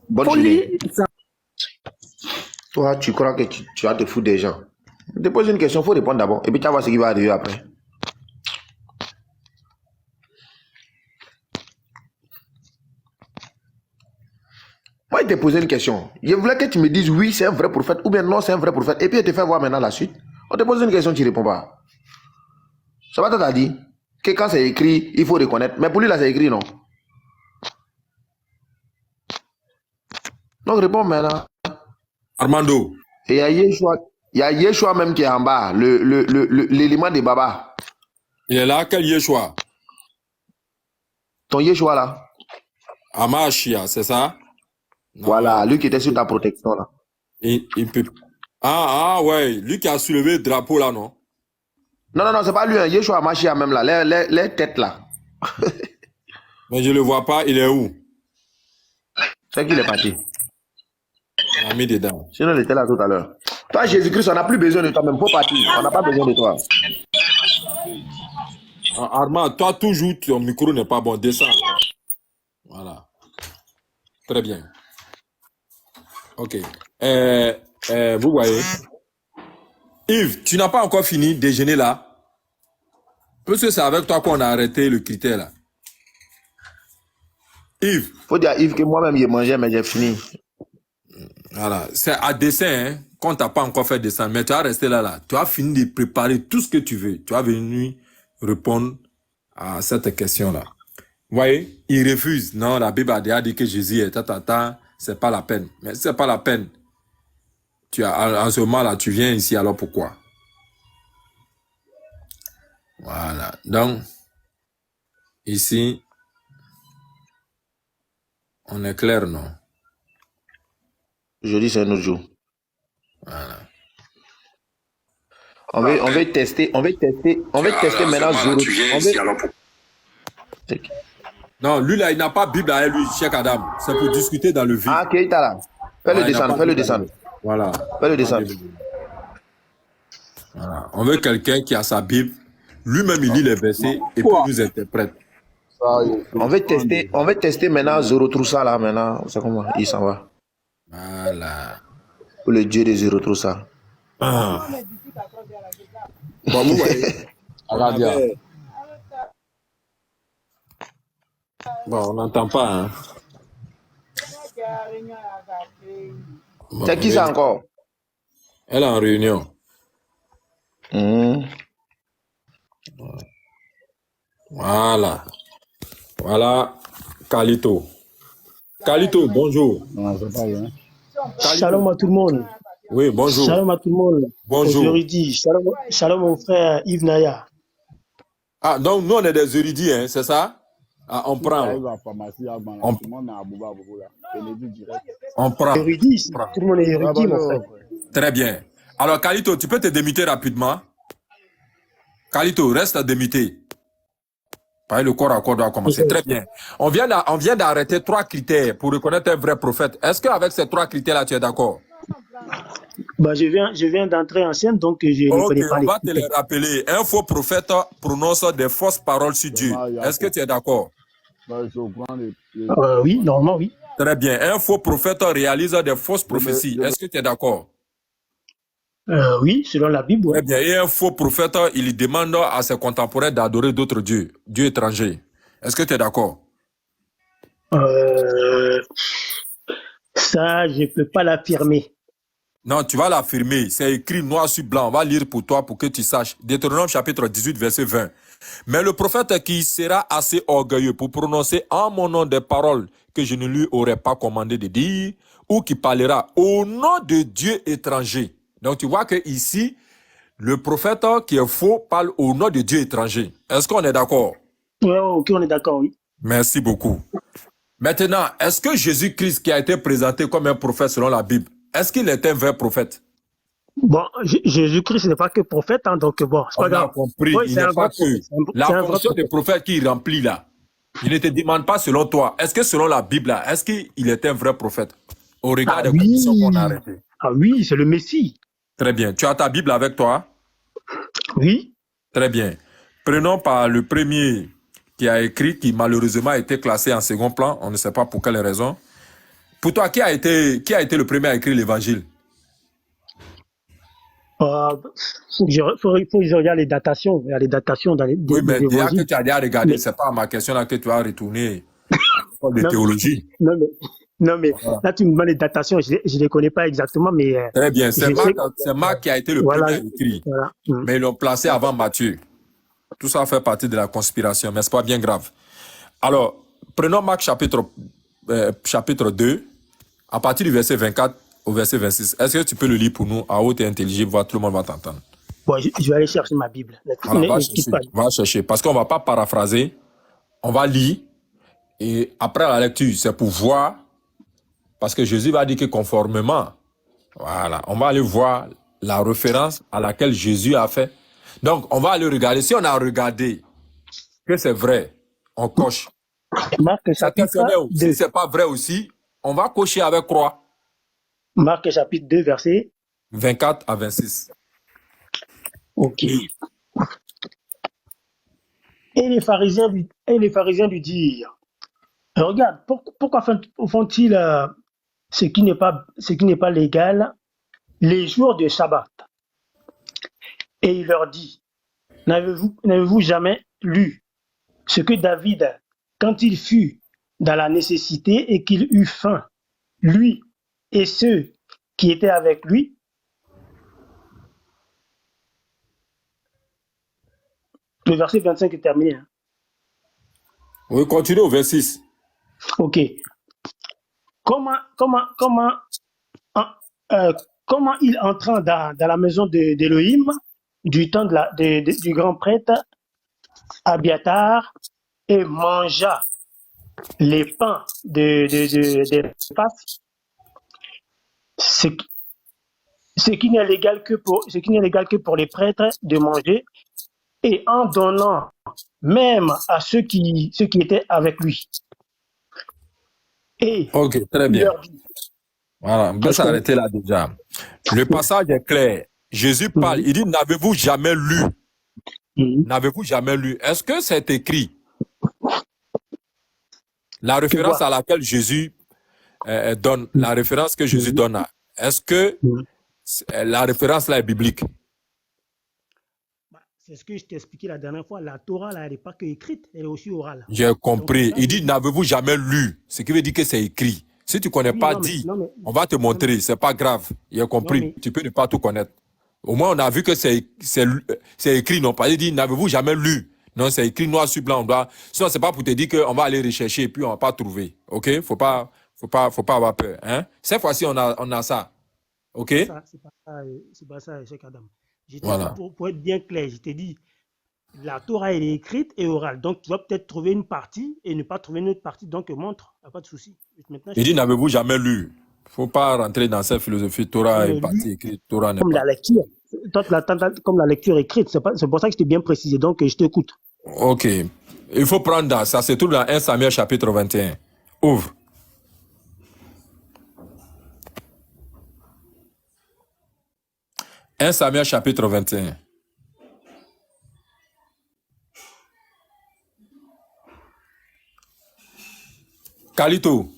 Bonne journée. Toi, tu crois que tu vas te foutre des gens. Je te pose une question, il faut répondre d'abord. Et puis tu vas voir ce qui va arriver après. Moi, je t'ai posé une question. Je voulais que tu me dises oui, c'est un vrai prophète, ou bien non, c'est un vrai prophète. Et puis, je te fais voir maintenant la suite. On te pose une question, tu ne réponds pas. Ça va, t'as dit que quand c'est écrit, il faut reconnaître. Mais pour lui, là, c'est écrit, non? Donc, réponds maintenant. Armando. Et il y a Yeshua même qui est en bas, l'élément de Baba. Il est là, quel Yeshua? Ton Yeshua là. Amashia, c'est ça? Non. Voilà, lui qui était sur ta protection là. Il peut... ouais, lui qui a soulevé le drapeau là, non? Non, c'est pas lui, hein. Yeshua Amashia même là, les têtes là. Mais je le vois pas, il est où? C'est qu'il est parti. On a mis dedans. Sinon, il était là tout à l'heure. Toi, Jésus-Christ, on n'a plus besoin de toi même. Faut partir. On n'a pas besoin de toi. Armand, toi, toujours, ton micro n'est pas bon. Descends. Voilà. Très bien. Ok. Vous voyez. Yves, tu n'as pas encore fini de déjeuner là? Parce que c'est avec toi qu'on a arrêté le critère là. Yves. Faut dire à Yves que moi-même, j'ai mangé, mais j'ai fini. Voilà, c'est à dessin, hein, qu'on t'a pas encore fait dessin, mais tu as resté là. Tu as fini de préparer tout ce que tu veux. Tu as venu répondre à cette question-là. Vous voyez, il refuse. Non, la Bible a déjà dit que Jésus est c'est pas la peine. Mais c'est pas la peine. En ce moment-là, tu viens ici, alors pourquoi? Voilà. Donc, ici, on est clair, non? Jeudi, c'est un autre jour. Voilà. On veut tester maintenant Zoro. Non, lui là, il n'a pas Bible à lui, Cheikh Adam. C'est pour discuter dans le vide. Ah, ok, t'as là. Fais-le descendre. Voilà. Fais-le descendre. Voilà. On veut quelqu'un qui a sa Bible. Lui-même, il lit les versets et puis il nous interprète. On veut tester maintenant Zoro Troussa là maintenant. C'est comment il s'en va. Voilà. Pour le Dieu de Zoro Troussa. Ah. Bon, vous voyez. Bon, on n'entend pas. Hein. Bon, c'est qui ça encore? Elle est en réunion. Voilà. Voilà. Kalito. Kalito, bonjour. Non, c'est pas bien. Kalito. Shalom à tout le monde. Oui, bonjour. Shalom à tout le monde. Bonjour. Shalom mon frère Yves Naya. Ah, donc nous on est des érudits, hein, c'est ça? Ah, on prend. On prend. Érudit, tout le monde est érudit, mon frère. Très bien. Alors, Kalito, tu peux te démuter rapidement? Kalito, reste démuté. Le corps à corps doit commencer. Très bien. On vient d'arrêter 3 critères pour reconnaître un vrai prophète. Est-ce qu'avec ces 3 critères-là, tu es d'accord? Bah, je viens d'entrer en scène, donc je ne connais pas on les va te les rappeler. Un faux prophète prononce des fausses paroles sur Dieu. Est-ce que tu es d'accord? Oui, normalement, oui. Très bien. Un faux prophète réalise des fausses prophéties. Est-ce que tu es d'accord? Oui, selon la Bible. Très bien. Et un faux prophète, il demande à ses contemporains d'adorer d'autres dieux, dieux étrangers. Est-ce que tu es d'accord? Ça, je ne peux pas l'affirmer. Non, tu vas l'affirmer. C'est écrit noir sur blanc. On va lire pour toi pour que tu saches. Deutéronome chapitre 18, verset 20. Mais le prophète qui sera assez orgueilleux pour prononcer en mon nom des paroles que je ne lui aurais pas commandé de dire, ou qui parlera au nom de Dieu étranger. Donc tu vois que ici, le prophète qui est faux parle au nom de Dieu étranger. Est-ce qu'on est d'accord? Oui, ok, on est d'accord, oui. Merci beaucoup. Maintenant, est-ce que Jésus-Christ qui a été présenté comme un prophète selon la Bible, est-ce qu'il est un vrai prophète? Bon, Jésus-Christ n'est pas que prophète, hein, donc bon, c'est pas grave. On a compris, il n'est pas que. La fonction de prophète qu'il remplit là, il ne te demande pas selon toi. Est-ce que selon la Bible là, est-ce qu'il est un vrai prophète? Au regard des conditions qu'on a arrêtées. Ah oui, c'est le Messie. Très bien. Tu as ta Bible avec toi? Oui. Très bien. Prenons par le premier qui a écrit, qui malheureusement a été classé en second plan. On ne sait pas pour quelle raison. Pour toi, qui a été le premier à écrire l'évangile? Faut que je regarde les datations. Il y a les datations dans les oui, mais des déjà évangiles. que tu as déjà regardé, c'est pas ma question là que tu as retourné de théologie. Non, mais là, tu me demandes les datations. Je ne les connais pas exactement, mais... Très bien. C'est Marc qui a été le premier à écrire. Voilà. Mais ils l'ont placé avant Matthieu. Tout ça fait partie de la conspiration, mais ce n'est pas bien grave. Alors, prenons Marc chapitre 2, à partir du verset 24 au verset 26. Est-ce que tu peux le lire pour nous à haute et intelligible, voir tout le monde va t'entendre? Bon, je vais aller chercher ma Bible. Alors, va chercher. Parce qu'on ne va pas paraphraser, on va lire. Et après la lecture, c'est pour voir. Parce que Jésus va dire que conformément, voilà, on va aller voir la référence à laquelle Jésus a fait. Donc, on va aller regarder. Si on a regardé que c'est vrai, on coche. Marc chapitre 2. Si ce n'est pas vrai aussi, on va cocher avec croix. Marc chapitre 2, verset 24 à 26. Ok. Et les pharisiens lui dirent, regarde, pourquoi font-ils ce qui n'est pas légal les jours de sabbat? Et il leur dit, n'avez-vous jamais lu ce que David, quand il fut dans la nécessité et qu'il eut faim, lui et ceux qui étaient avec lui, le verset 25 est terminé. Hein. Oui, continue au verset 6. Ok. Comment il entrant dans la maison d'Élohim, du temps du grand prêtre, Abiatar et mangea les pains des Pâques, ce qui n'est légal que pour les prêtres de manger, et en donnant même à ceux qui étaient avec lui. Et Ok, très il bien. leur dit, Voilà, on peut s'arrêter là déjà. Le passage est clair. Jésus parle, il dit, n'avez-vous jamais lu? N'avez-vous jamais lu? Est-ce que c'est écrit? La référence à laquelle Jésus donne, la référence que Jésus donne, est-ce que la référence là est biblique? c'est ce que je t'ai expliqué la dernière fois, la Torah là, elle n'est pas que écrite, elle est aussi orale. J'ai compris. Il dit, n'avez-vous jamais lu? Ce qui veut dire que c'est écrit. Si tu ne connais pas, dis. On va te montrer. C'est pas grave. Il a compris. Tu peux ne pas tout connaître. Au moins, on a vu que c'est écrit, non pas. Il dit, n'avez-vous jamais lu? Non, c'est écrit noir sur blanc. Sinon, c'est pas pour te dire qu'on va aller rechercher et puis on va pas trouver. OK? Faut pas avoir peur. Hein? Cette fois-ci, on a ça. OK? C'est pas ça, Cheikh Adam. Voilà. Pour être bien clair, je t'ai dit, la Torah, elle est écrite et orale. Donc, tu vas peut-être trouver une partie et ne pas trouver une autre partie. Donc, montre, il n'y a pas de souci. Il dit, n'avez-vous jamais lu? Il ne faut pas rentrer dans cette philosophie. Torah est partie écrite. Torah n'est comme pas. la lecture. Toi, comme la lecture écrite. C'est pour ça que je t'ai bien précisé. Donc, je t'écoute. OK. Il faut prendre ça. Se trouve dans 1 Samuel chapitre 21. Ouvre. « 1 Samuel chapitre 21. Kalito.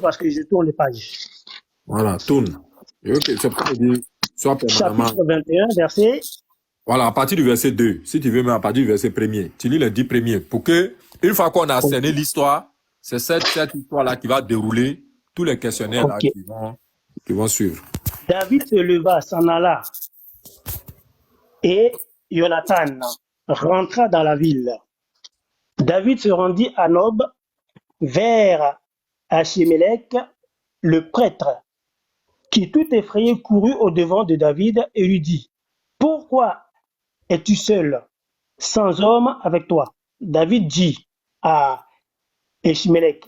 Parce que je tourne les pages. Voilà, tourne. C'est pas dire, soit permanemment. Chapitre 21, verset. Voilà, à partir du verset 2. Si tu veux, même à partir du verset 1er. Tu lis les 10 premiers. Pour que, une fois qu'on a cerné l'histoire, c'est cette histoire-là qui va dérouler tous les questionnaires là, qui vont suivre. David se leva, s'en alla, et Jonathan rentra dans la ville. David se rendit à Nob, vers Achimélec, le prêtre, qui tout effrayé courut au-devant de David et lui dit, « Pourquoi es-tu seul, sans homme avec toi ?» David dit à Achimélec,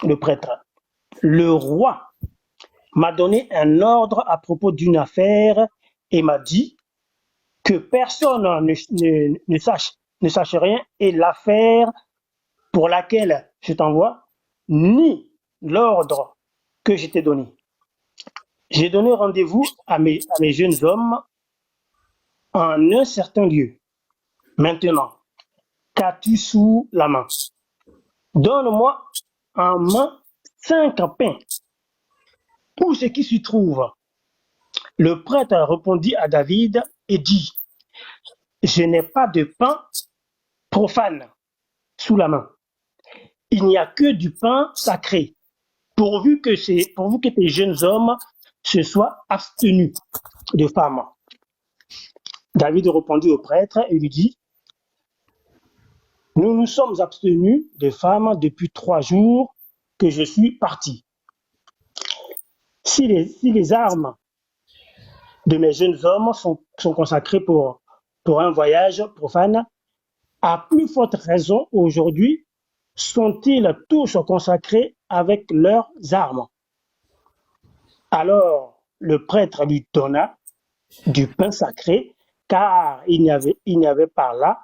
le prêtre, « Le roi m'a donné un ordre à propos d'une affaire et m'a dit que personne ne sache rien et l'affaire pour laquelle je t'envoie, ni l'ordre que je t'ai donné. J'ai donné rendez-vous à mes jeunes hommes en un certain lieu. Maintenant, qu'as-tu sous la main? Donne-moi en main 5 pains. Où ce qui s'y trouve? Le prêtre répondit à David et dit, je n'ai pas de pain profane sous la main. Il n'y a que du pain sacré, pourvu que tes jeunes hommes se soient abstenus de femmes. David répondit au prêtre et lui dit, nous nous sommes abstenus de femmes depuis 3 jours que je suis parti. Si les armes de mes jeunes hommes sont consacrées pour un voyage profane, à plus forte raison aujourd'hui, sont-ils tous consacrés avec leurs armes? Alors le prêtre lui donna du pain sacré, car il n'y avait par là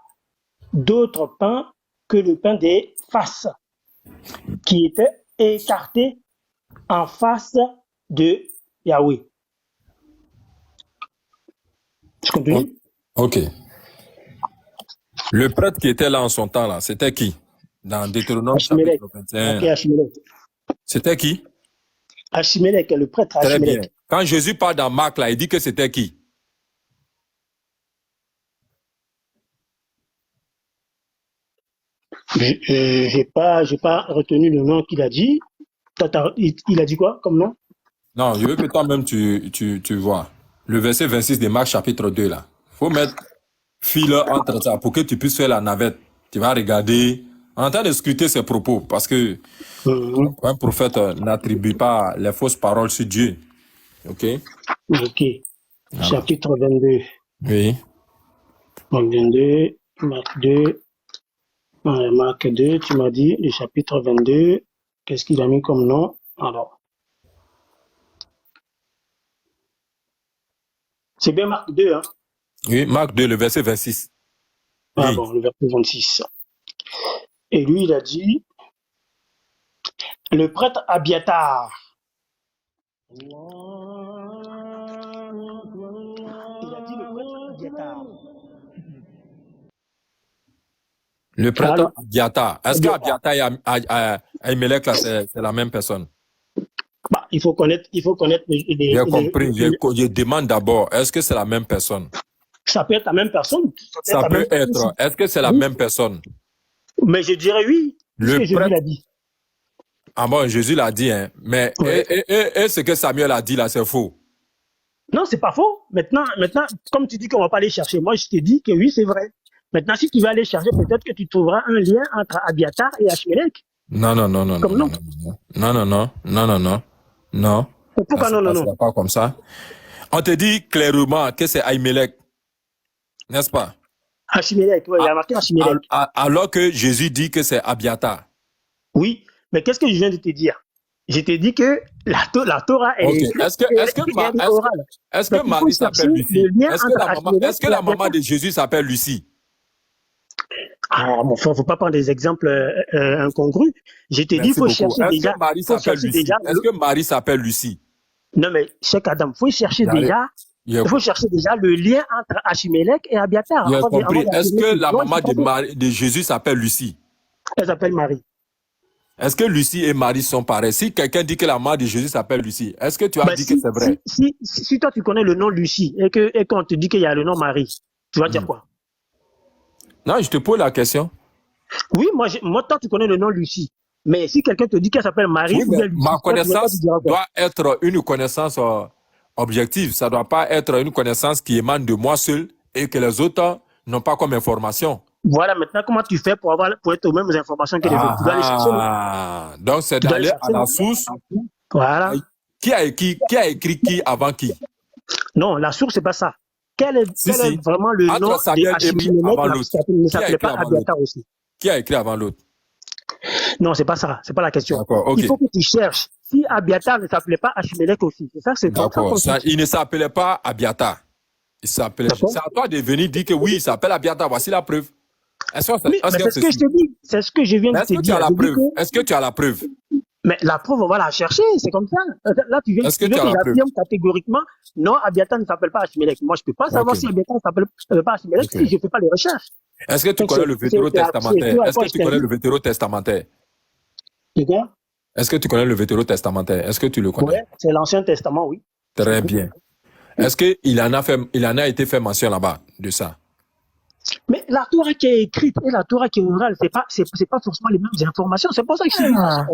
d'autre pain que le pain des faces, qui était écarté en face de Yahweh. Je continue. OK. Le prêtre qui était là en son temps, là, c'était qui? Dans Deutéronome chapitre 21. Okay, Achimélec. C'était qui? Achimélec, le prêtre Très Achimélec. bien. Quand Jésus parle dans Marc, là, il dit que c'était qui? J'ai pas retenu le nom qu'il a dit. Il a dit quoi comme nom? Non, je veux que toi-même tu vois. Le verset 26 de Marc chapitre 2 là. Faut mettre fil entre ça pour que tu puisses faire la navette. Tu vas regarder, en train de scruter ses propos parce que un prophète n'attribue pas les fausses paroles sur Dieu. OK? OK. Chapitre 22. Oui. 22. Marc 2. Marc 2, tu m'as dit, le chapitre 22. Qu'est-ce qu'il a mis comme nom? Alors. C'est bien Marc 2, hein? Oui, Marc 2, le verset 26. Ah Oui. bon, le verset 26. Et lui, il a dit, le prêtre Abiatar. Il a dit le prêtre Abiatar. Le prêtre Alors, Abiatar. Est-ce Abiatar. qu'Abiatar et Ahimelech, là, c'est la même personne? Bah, il faut connaître J'ai compris. Je demande d'abord, est-ce que c'est la même personne? ça peut être la même personne. Ça peut être. Est-ce que c'est la Oui. même personne? Mais je dirais oui. Le Ce que Jésus prêtre- l'a dit. Ah bon, Jésus l'a dit, hein. Mais Ouais. et ce que Samuel a dit là, c'est faux. Non, c'est pas faux. Maintenant, comme tu dis qu'on va pas aller chercher, moi je te dis que oui, c'est vrai. Maintenant, si tu vas aller chercher, peut-être que tu trouveras un lien entre Abiatar et Achimelech. Non. Comme non. Non. Pourquoi Ça non? se passe pas comme ça. On te dit clairement que c'est Ahimelech, n'est-ce pas? Achimelech, oui, il y a marqué Achimelech. Alors que Jésus dit que c'est Abiatar. Oui, mais qu'est-ce que je viens de te dire? Je t'ai dit que la Torah est Ok. écrite. Est-ce que Marie s'appelle Lucie? Est-ce que la maman de Jésus s'appelle Lucie? Ah, mon frère, faut pas prendre des exemples incongrus. Je t'ai dit, il faut chercher déjà. Est-ce que Marie s'appelle Lucie? Est-ce que Marie s'appelle Lucie? Non, mais Cheikh Adam, faut chercher Allez. déjà. Il faut chercher déjà le lien entre Achimelech et Abiatar. J'ai Avant de- compris. avant d'affirmer Est-ce que que- la Non, maman c'est pas de Jésus s'appelle Lucie? Elle s'appelle Marie. Est-ce que Lucie et Marie sont pareilles? Si quelqu'un dit que la maman de Jésus s'appelle Lucie, est-ce que tu as Bah, dit que c'est vrai? si toi tu connais le nom Lucie et qu'on te dit qu'il y a le nom Marie, tu vas dire quoi? Non, je te pose la question. Oui, moi toi tu connais le nom Lucie. Mais si quelqu'un te dit qu'elle s'appelle Marie, Oui, ou bien mais Lucie, ma toi, tu connaissance diras quoi? doit être une connaissance objective. Ça ne doit pas être une connaissance qui émane de moi seul et que les autres n'ont pas comme information. Voilà, maintenant comment tu fais pour être aux mêmes informations que les autres? Tu dois aller chercher. Donc c'est Tu dois aller d'aller à chercher la le- source. Voilà. Qui a écrit qui avant qui? Non, la source, c'est pas ça. Quel est Si. est vraiment le Entre nom Samuel de et puis Achimelech avant l'autre. ne Qui a s'appelait écrit pas avant Abiatar aussi? Qui a écrit avant l'autre? Non, c'est pas ça. C'est pas la question. D'accord, ok. Il faut que tu cherches. Si Abiatar ne s'appelait pas Achimelech aussi, c'est ça, c'est comme ça. D'accord. qu'on Ça, dit. il ne s'appelait pas Abiatar. Il s'appelait. D'accord. C'est à toi de venir dire que oui, il s'appelle Abiatar. Voici la preuve. Est-ce que Oui, mais c'est ce que je te dis. C'est ce que je viens de Est-ce te que tu dire. as la Je dis preuve? que- Est-ce que tu as la preuve? Mais la preuve, on va la chercher. C'est comme ça. Là, tu viens Est-ce que tu tu as la j'affirme catégoriquement, non, Abiatar ne s'appelle pas Achimelech. Moi, je peux pas savoir Ok. si Abiatar ne s'appelle pas Achimelech Ok. si je fais pas les recherches. Est-ce que tu Donc, connais le c'est- vétérotestamentaire? c'est- Est-ce que tu connais le vétérotestamentaire? C'est quoi? Est-ce que tu connais le vétérotestamentaire? Est-ce que tu le connais? Ouais, c'est l'Ancien Testament, oui. Très bien. Est-ce qu'il en a été fait mention là-bas de ça? Mais la Torah qui est écrite et la Torah qui est orale, c'est pas forcément les mêmes informations. C'est pour ça que je dis ça.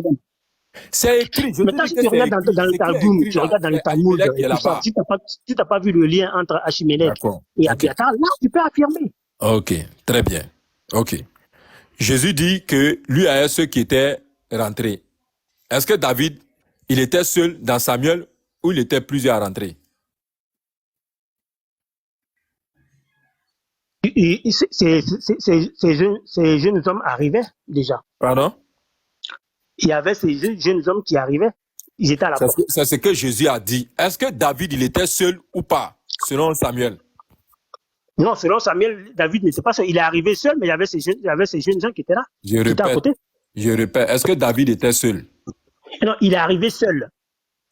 C'est écrit. Je te Maintenant, dis si que tu c'est regardes écrit. dans le C'est qui est Talmud, écrit tu là? regardes dans le C'est Talmud, Ahimelech qui est et tout ça, là-bas. si t'as pas vu le lien entre Achimelech D'accord. et Ok. Abiatar, là, tu peux affirmer. Ok, très bien. Ok. Jésus dit que lui a ceux qui étaient rentrés. Est-ce que David, il était seul dans Samuel ou il était plusieurs rentrés? Ces jeunes hommes arrivaient déjà. Pardon? Il y avait ces jeunes hommes qui arrivaient. Ils étaient à la porte. C'est ce que Jésus a dit. Est-ce que David, il était seul ou pas, selon Samuel? Non, selon Samuel, David n'était pas seul. Il est arrivé seul, mais il y avait ces jeunes gens qui étaient là, qui étaient à côté. Je répète, est-ce que David était seul? Non, il est arrivé seul.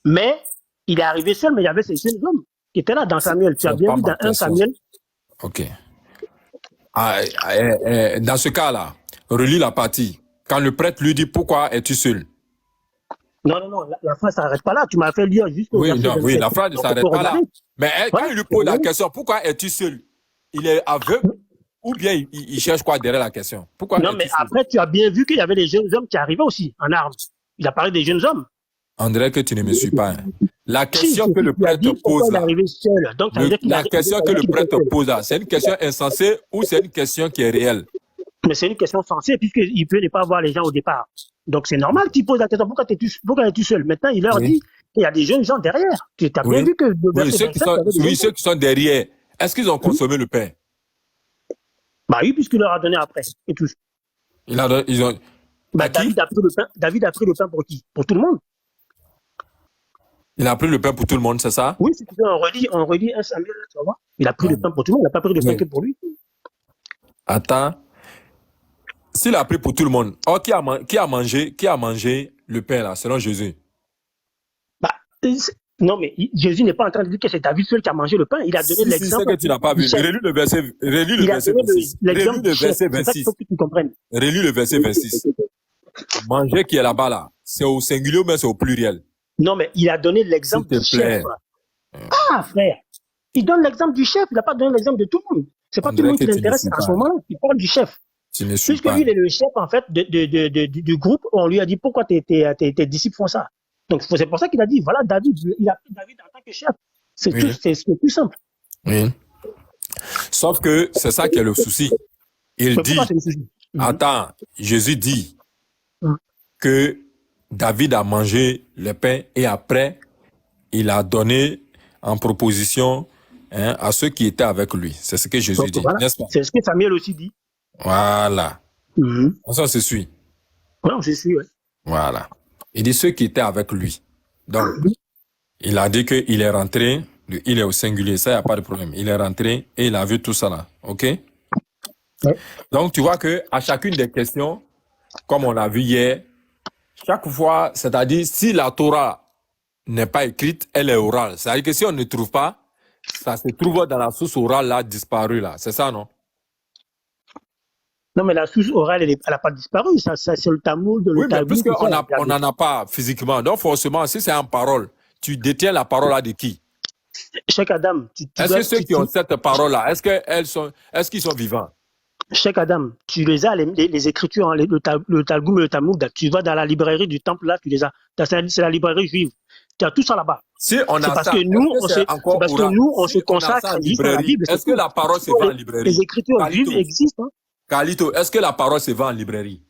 Mais il y avait ces jeunes hommes qui étaient là dans Samuel. Tu as C'est bien pas vu ma dans 1 question. Samuel. Ok. Dans ce cas-là, relis la partie. Quand le prêtre lui dit, pourquoi es-tu seul? Non, la phrase ne s'arrête pas là. Tu m'as fait lire juste au Oui, verset non, oui, 27. la phrase ne Donc, s'arrête faut pas là. regarder. Mais quand Ouais, il lui pose la regarder. question, pourquoi es-tu seul? Il est aveugle ou bien il cherche quoi derrière la question? Pourquoi Non, es-tu mais seul? après, tu as bien vu qu'il y avait des jeunes hommes qui arrivaient aussi en armes. Il a parlé des jeunes hommes. André, que tu ne me suis pas. Hein. La question Si, que le tu as dit prêtre pourquoi pose il est là, arrivé seul. Donc, ça veut dire qu'il la est question que le qu'il était prêtre seul. pose là, c'est une question insensée ou c'est une question qui est réelle? Mais c'est une question sensée, puisqu'il peut ne pas voir les gens au départ. Donc, c'est normal qu'il pose la question. Pourquoi es-tu seul? Maintenant, il leur Oui. dit qu'il y a des jeunes gens derrière. Tu as bien Oui. vu que le Oui, verset 27, il y avait des jeunes ceux qui sont derrière, est-ce qu'ils ont consommé le pain? Bah oui, puisqu'il leur a donné après, et tous. Ils ont... Bah, David a pris le pain pour qui? Pour tout le monde. Il a pris le pain pour tout le monde, c'est ça? Oui, si tu veux, on relit 1 Samuel, tu vas voir. Il a pris le pain pour tout le monde, il n'a pas pris le pain que pour lui. Attends. S'il a pris pour tout le monde, qui a mangé le pain là, selon Jésus? Bah, non, mais Jésus n'est pas en train de dire que c'est David seul qui a mangé le pain. Il a donné l'exemple. C'est que tu n'as pas vu. Relis le verset 26. Relis le verset 26. C'est ça qu'il faut que tu comprennes. Relis le verset 26. Manger qui est là-bas là, c'est au singulier ou bien c'est au pluriel? Non, mais il a donné l'exemple du chef. Ah, frère. Il donne l'exemple du chef, il n'a pas donné l'exemple de tout le monde. C'est pas tout le monde qui l'intéresse à ce moment-là. Il parle du chef. Puisque lui, il est le chef, en fait, du groupe, on lui a dit pourquoi tes disciples font ça. Donc, c'est pour ça qu'il a dit, voilà, David, il a pris David en tant que chef. C'est plus simple. Oui. Sauf que c'est ça qui est le souci. Il dit, attends, Jésus dit que David a mangé le pain et après, il a donné en proposition à ceux qui étaient avec lui. C'est ce que Jésus dit, voilà. n'est-ce pas? C'est ce que Samuel aussi dit. Voilà. Ça se suit. Oui, on se suit, oui. Voilà. Il dit ceux qui étaient avec lui. Donc, il a dit qu'il est rentré, il est au singulier, ça, il n'y a pas de problème. Il est rentré et il a vu tout ça là. OK? Ouais. Donc, tu vois que à chacune des questions, comme on l'a vu hier, chaque fois, c'est-à-dire, si la Torah n'est pas écrite, elle est orale. C'est-à-dire que si on ne trouve pas, ça se trouve dans la source orale là, disparue là. C'est ça, non? Non, mais la source orale, elle n'a pas disparu. Ça c'est le Talmud, le Talmud. Oui, mais puisqu'on n'en a pas physiquement, donc forcément, si c'est en parole, tu détiens la parole là de qui? Cheikh Adam. Est-ce que ceux qui ont cette parole-là, est-ce qu'ils sont vivants? Cheikh Adam, tu les as, les écritures, hein, le Talmud et le Talmud, tu vas dans la librairie du temple, là, tu les as. C'est la librairie juive. Tu as tout ça là-bas. Si on a parce que nous, on se consacre à la Bible. Est-ce que la parole se vend en librairie? Les écritures juives existent. Hein. Carlito, est-ce que la parole se vend en librairie?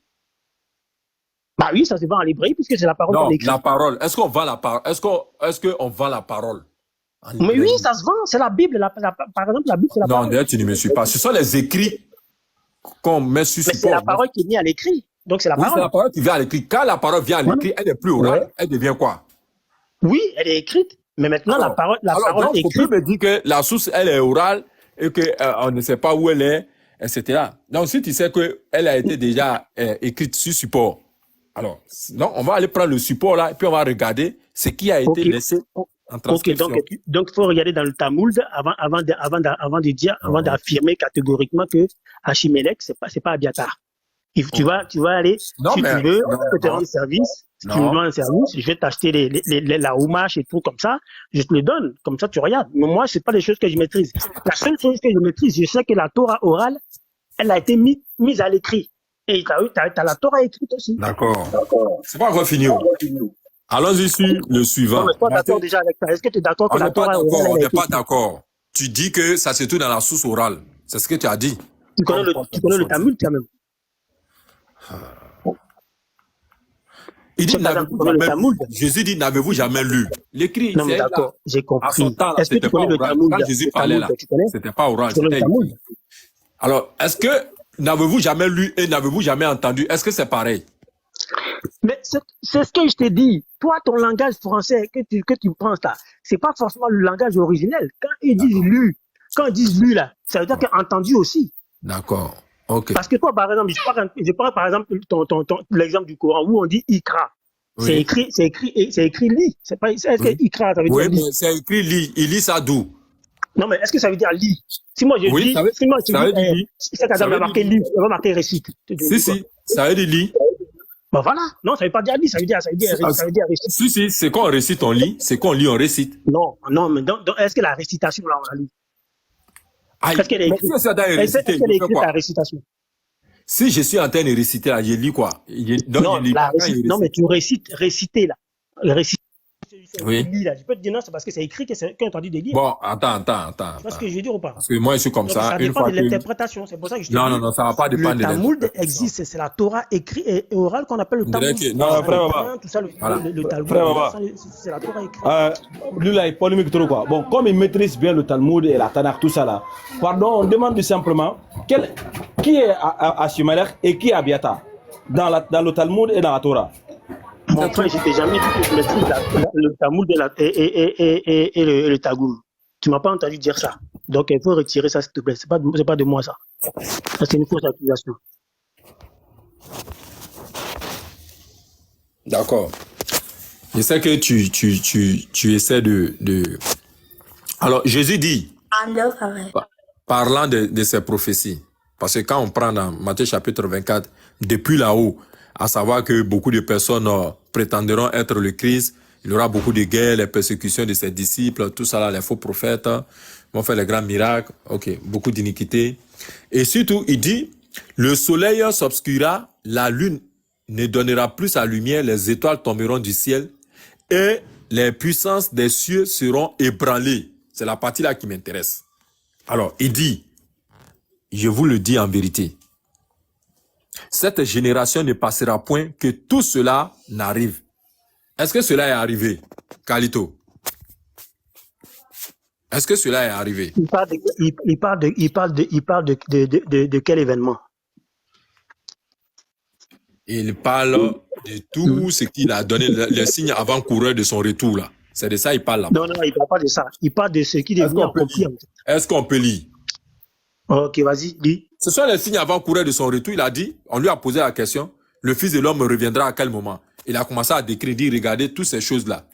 Bah oui, ça se vend en librairie puisque c'est la parole qu'on écrit. La parole, est-ce qu'on vend la parole? Est-ce qu'on vend la parole? Mais oui, ça se vend, c'est la Bible. Par exemple, la Bible, c'est la parole. Non, d'ailleurs, tu ne me suis pas. Ce sont les écrits qu'on met sur support. Mais c'est la parole qui vient à l'écrit. Donc c'est la parole. C'est la parole qui vient à l'écrit. Quand la parole vient à l'écrit, elle n'est plus orale, elle devient quoi? Oui, elle est écrite. Mais maintenant, la parole est écrite. On peut me dire que la source, elle est orale et qu'on ne sait pas où elle est, etc. Donc, si tu sais qu'elle a été déjà écrite sur support, alors, non, on va aller prendre le support là et puis on va regarder ce qui a été laissé en transcription. Donc, il faut regarder dans le Talmud avant de dire, avant d'affirmer catégoriquement que Achimelech, c'est pas Abiatar. Tu vas aller, si tu veux, je peux te rendre service. Si tu me rends un service, je vais t'acheter la Oumache et tout comme ça, je te le donne. Comme ça, tu regardes. Mais moi, c'est pas les choses que je maîtrise. La seule chose que je maîtrise, je sais que la Torah orale, elle a été mise à l'écrit. Et t'as la Torah écrite aussi. D'accord. C'est pas encore fini. Allons-y sur le suivant. Non, mais toi, d'accord déjà avec ça. Est-ce que tu es d'accord que la Torah orale, on n'est pas d'accord. Tu dis que ça se trouve dans la source orale. C'est ce que tu as dit. Tu connais le Talmud quand même. Il dit, Jésus dit, n'avez-vous jamais lu? L'écrit, non, mais d'accord, j'ai compris. Est-ce que tu connais le Talmud? Quand Jésus parlait là, c'était pas oral. Alors, est-ce que n'avez-vous jamais lu et n'avez-vous jamais entendu? Est-ce que c'est pareil? Mais c'est ce que je t'ai dit. Toi, ton langage français que tu penses là, c'est pas forcément le langage originel. Quand ils disent lu là, ça veut dire qu'entendu aussi. D'accord. Okay. Parce que toi, par exemple, je prends par exemple l'exemple du Coran où on dit Ikra. Oui. C'est écrit lit. C'est pas, est-ce que Ikra, ça veut dire lit? Oui, mais c'est écrit lit. Il lit ça d'où? Non, mais est-ce que ça veut dire lit? Si moi je dis, c'est quand même marqué lit, ça va marquer récite. Si, ça veut dire lit. Ben voilà. Non, ça veut pas dire lit, ça veut dire récite. Si, c'est quand on récite, on lit. C'est quand on lit, on récite. Non, mais est-ce que la récitation, là, on la lit? Est-ce qu'elle est écrite? Est-ce qu'elle est écrite, la récitation? Si je suis en train de réciter, là, je lis quoi? Non, mais tu récites, réciter, là. Oui. lis là. Je peux te dire non, c'est parce que c'est écrit qu'on est entendu de lire. Bon, attends. Tu vois ce que je veux dire ou pas? Parce que moi, je suis comme Donc, ça. ça Une dépend fois de que... l'interprétation. C'est pour ça que je te Non, dis. ça va pas dépendre Le de Talmud l'interprétation. existe. C'est la Torah écrite et orale qu'on appelle le On dirait Talmud. que... Non, Non, frère Le Baba. Coran, tout ça, Voilà. le Talmud, Frère Baba. c'est la Torah écrite. Lui là, il polémique trop quoi. Bon, comme il maîtrise bien le Talmud et la Tanakh, tout ça là, pardon, on demande simplement qui est Ashimelech et qui est Abiatar dans le Talmud et dans la Torah. Mon frère, je t'ai jamais dit que je maîtrise le Talmud et le Tagoum. Tu m'as pas entendu dire ça. Donc, il faut retirer ça, s'il te plaît. C'est pas de moi, ça. Ça, c'est une fausse accusation. D'accord. Je sais que tu essaies de... Alors, Jésus dit, parlant de ces prophéties, parce que quand on prend dans Matthieu chapitre 24, depuis là-haut, à savoir que beaucoup de personnes prétendront être le Christ, il y aura beaucoup de guerres, les persécutions de ses disciples, tout ça là, les faux prophètes vont faire les grands miracles, ok, beaucoup d'iniquités. Et surtout, il dit, le soleil s'obscurera, la lune ne donnera plus sa lumière, les étoiles tomberont du ciel et les puissances des cieux seront ébranlées. C'est la partie là qui m'intéresse. Alors, il dit, je vous le dis en vérité, cette génération ne passera point que tout cela n'arrive. Est-ce que cela est arrivé, Kalito? Est-ce que cela est arrivé? Il parle de quel événement? Il parle de tout ce qu'il a donné, les signes avant-coureurs de son retour là. C'est de ça qu'il parle là. Non, il parle pas de ça. Il parle de ce qui devient accompli. Est-ce qu'on peut lire? Ok, vas-y, dis. Ce sont les signes avant-coureurs de son retour. Il a dit, on lui a posé la question, le Fils de l'homme reviendra à quel moment? Il a commencé à décrire, dire, regardez toutes ces choses-là.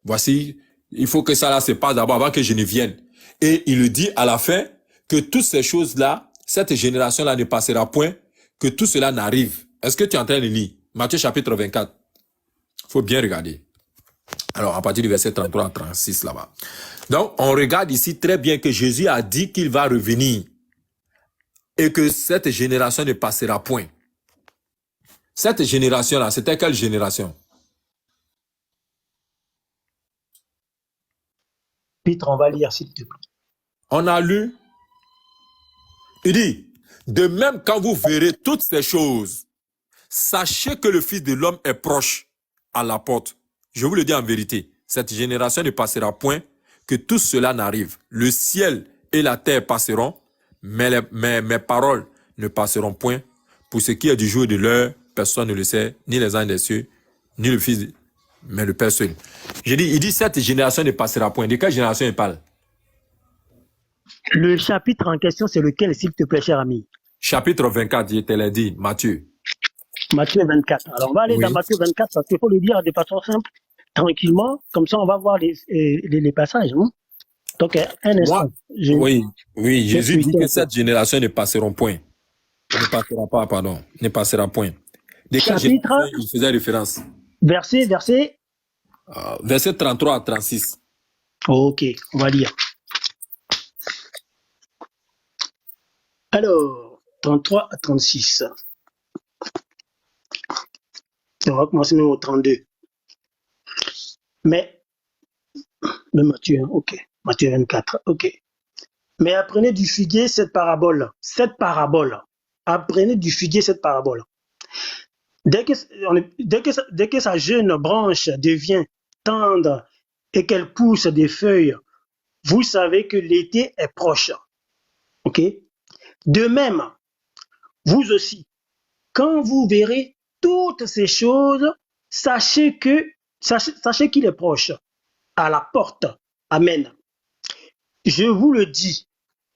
Voici, il faut que ça là se passe d'abord avant que je ne vienne. Et il le dit à la fin que toutes ces choses-là, cette génération-là ne passera point, que tout cela n'arrive. Est-ce que tu es en train de lire? Matthieu chapitre 24. Il faut bien regarder. Alors, à partir du verset 33 à 36 là-bas. Donc, on regarde ici très bien que Jésus a dit qu'il va revenir et que cette génération ne passera point. Cette génération-là, c'était quelle génération? Peter, on va lire, s'il te plaît. On a lu. Il dit, de même quand vous verrez toutes ces choses, sachez que le Fils de l'homme est proche à la porte. Je vous le dis en vérité, cette génération ne passera point que tout cela n'arrive. Le ciel et la terre passeront, mais mes paroles ne passeront point. Pour ce qui est du jour et de l'heure, personne ne le sait, ni les anges des cieux, ni le Fils, mais le Père seul. Il dit, cette génération ne passera point. De quelle génération il parle? Le chapitre en question, c'est lequel, s'il te plaît, cher ami? Chapitre 24, je te l'ai dit, Matthieu. Matthieu 24. Alors, on va aller dans Matthieu 24 parce qu'il faut le dire de façon simple, tranquillement. Comme ça, on va voir les passages. Hein? Donc, un instant. Oui, Jésus dit que cette génération ne passeront point. Ne passera pas, pardon. Ne passera point. De quel chapitre il faisait référence? Verset. Verset 33 à 36. Ok, on va lire. Alors, 33 à 36. On va commencer même au 32. Mais Matthieu, ok. Matthieu 24, ok. Mais apprenez du figuier cette parabole. Apprenez du figuier cette parabole. Dès que sa jeune branche devient tendre et qu'elle pousse des feuilles, vous savez que l'été est proche. Ok? De même, vous aussi, quand vous verrez toutes ces choses, sachez qu'il est proche, à la porte. Amen. Je vous le dis,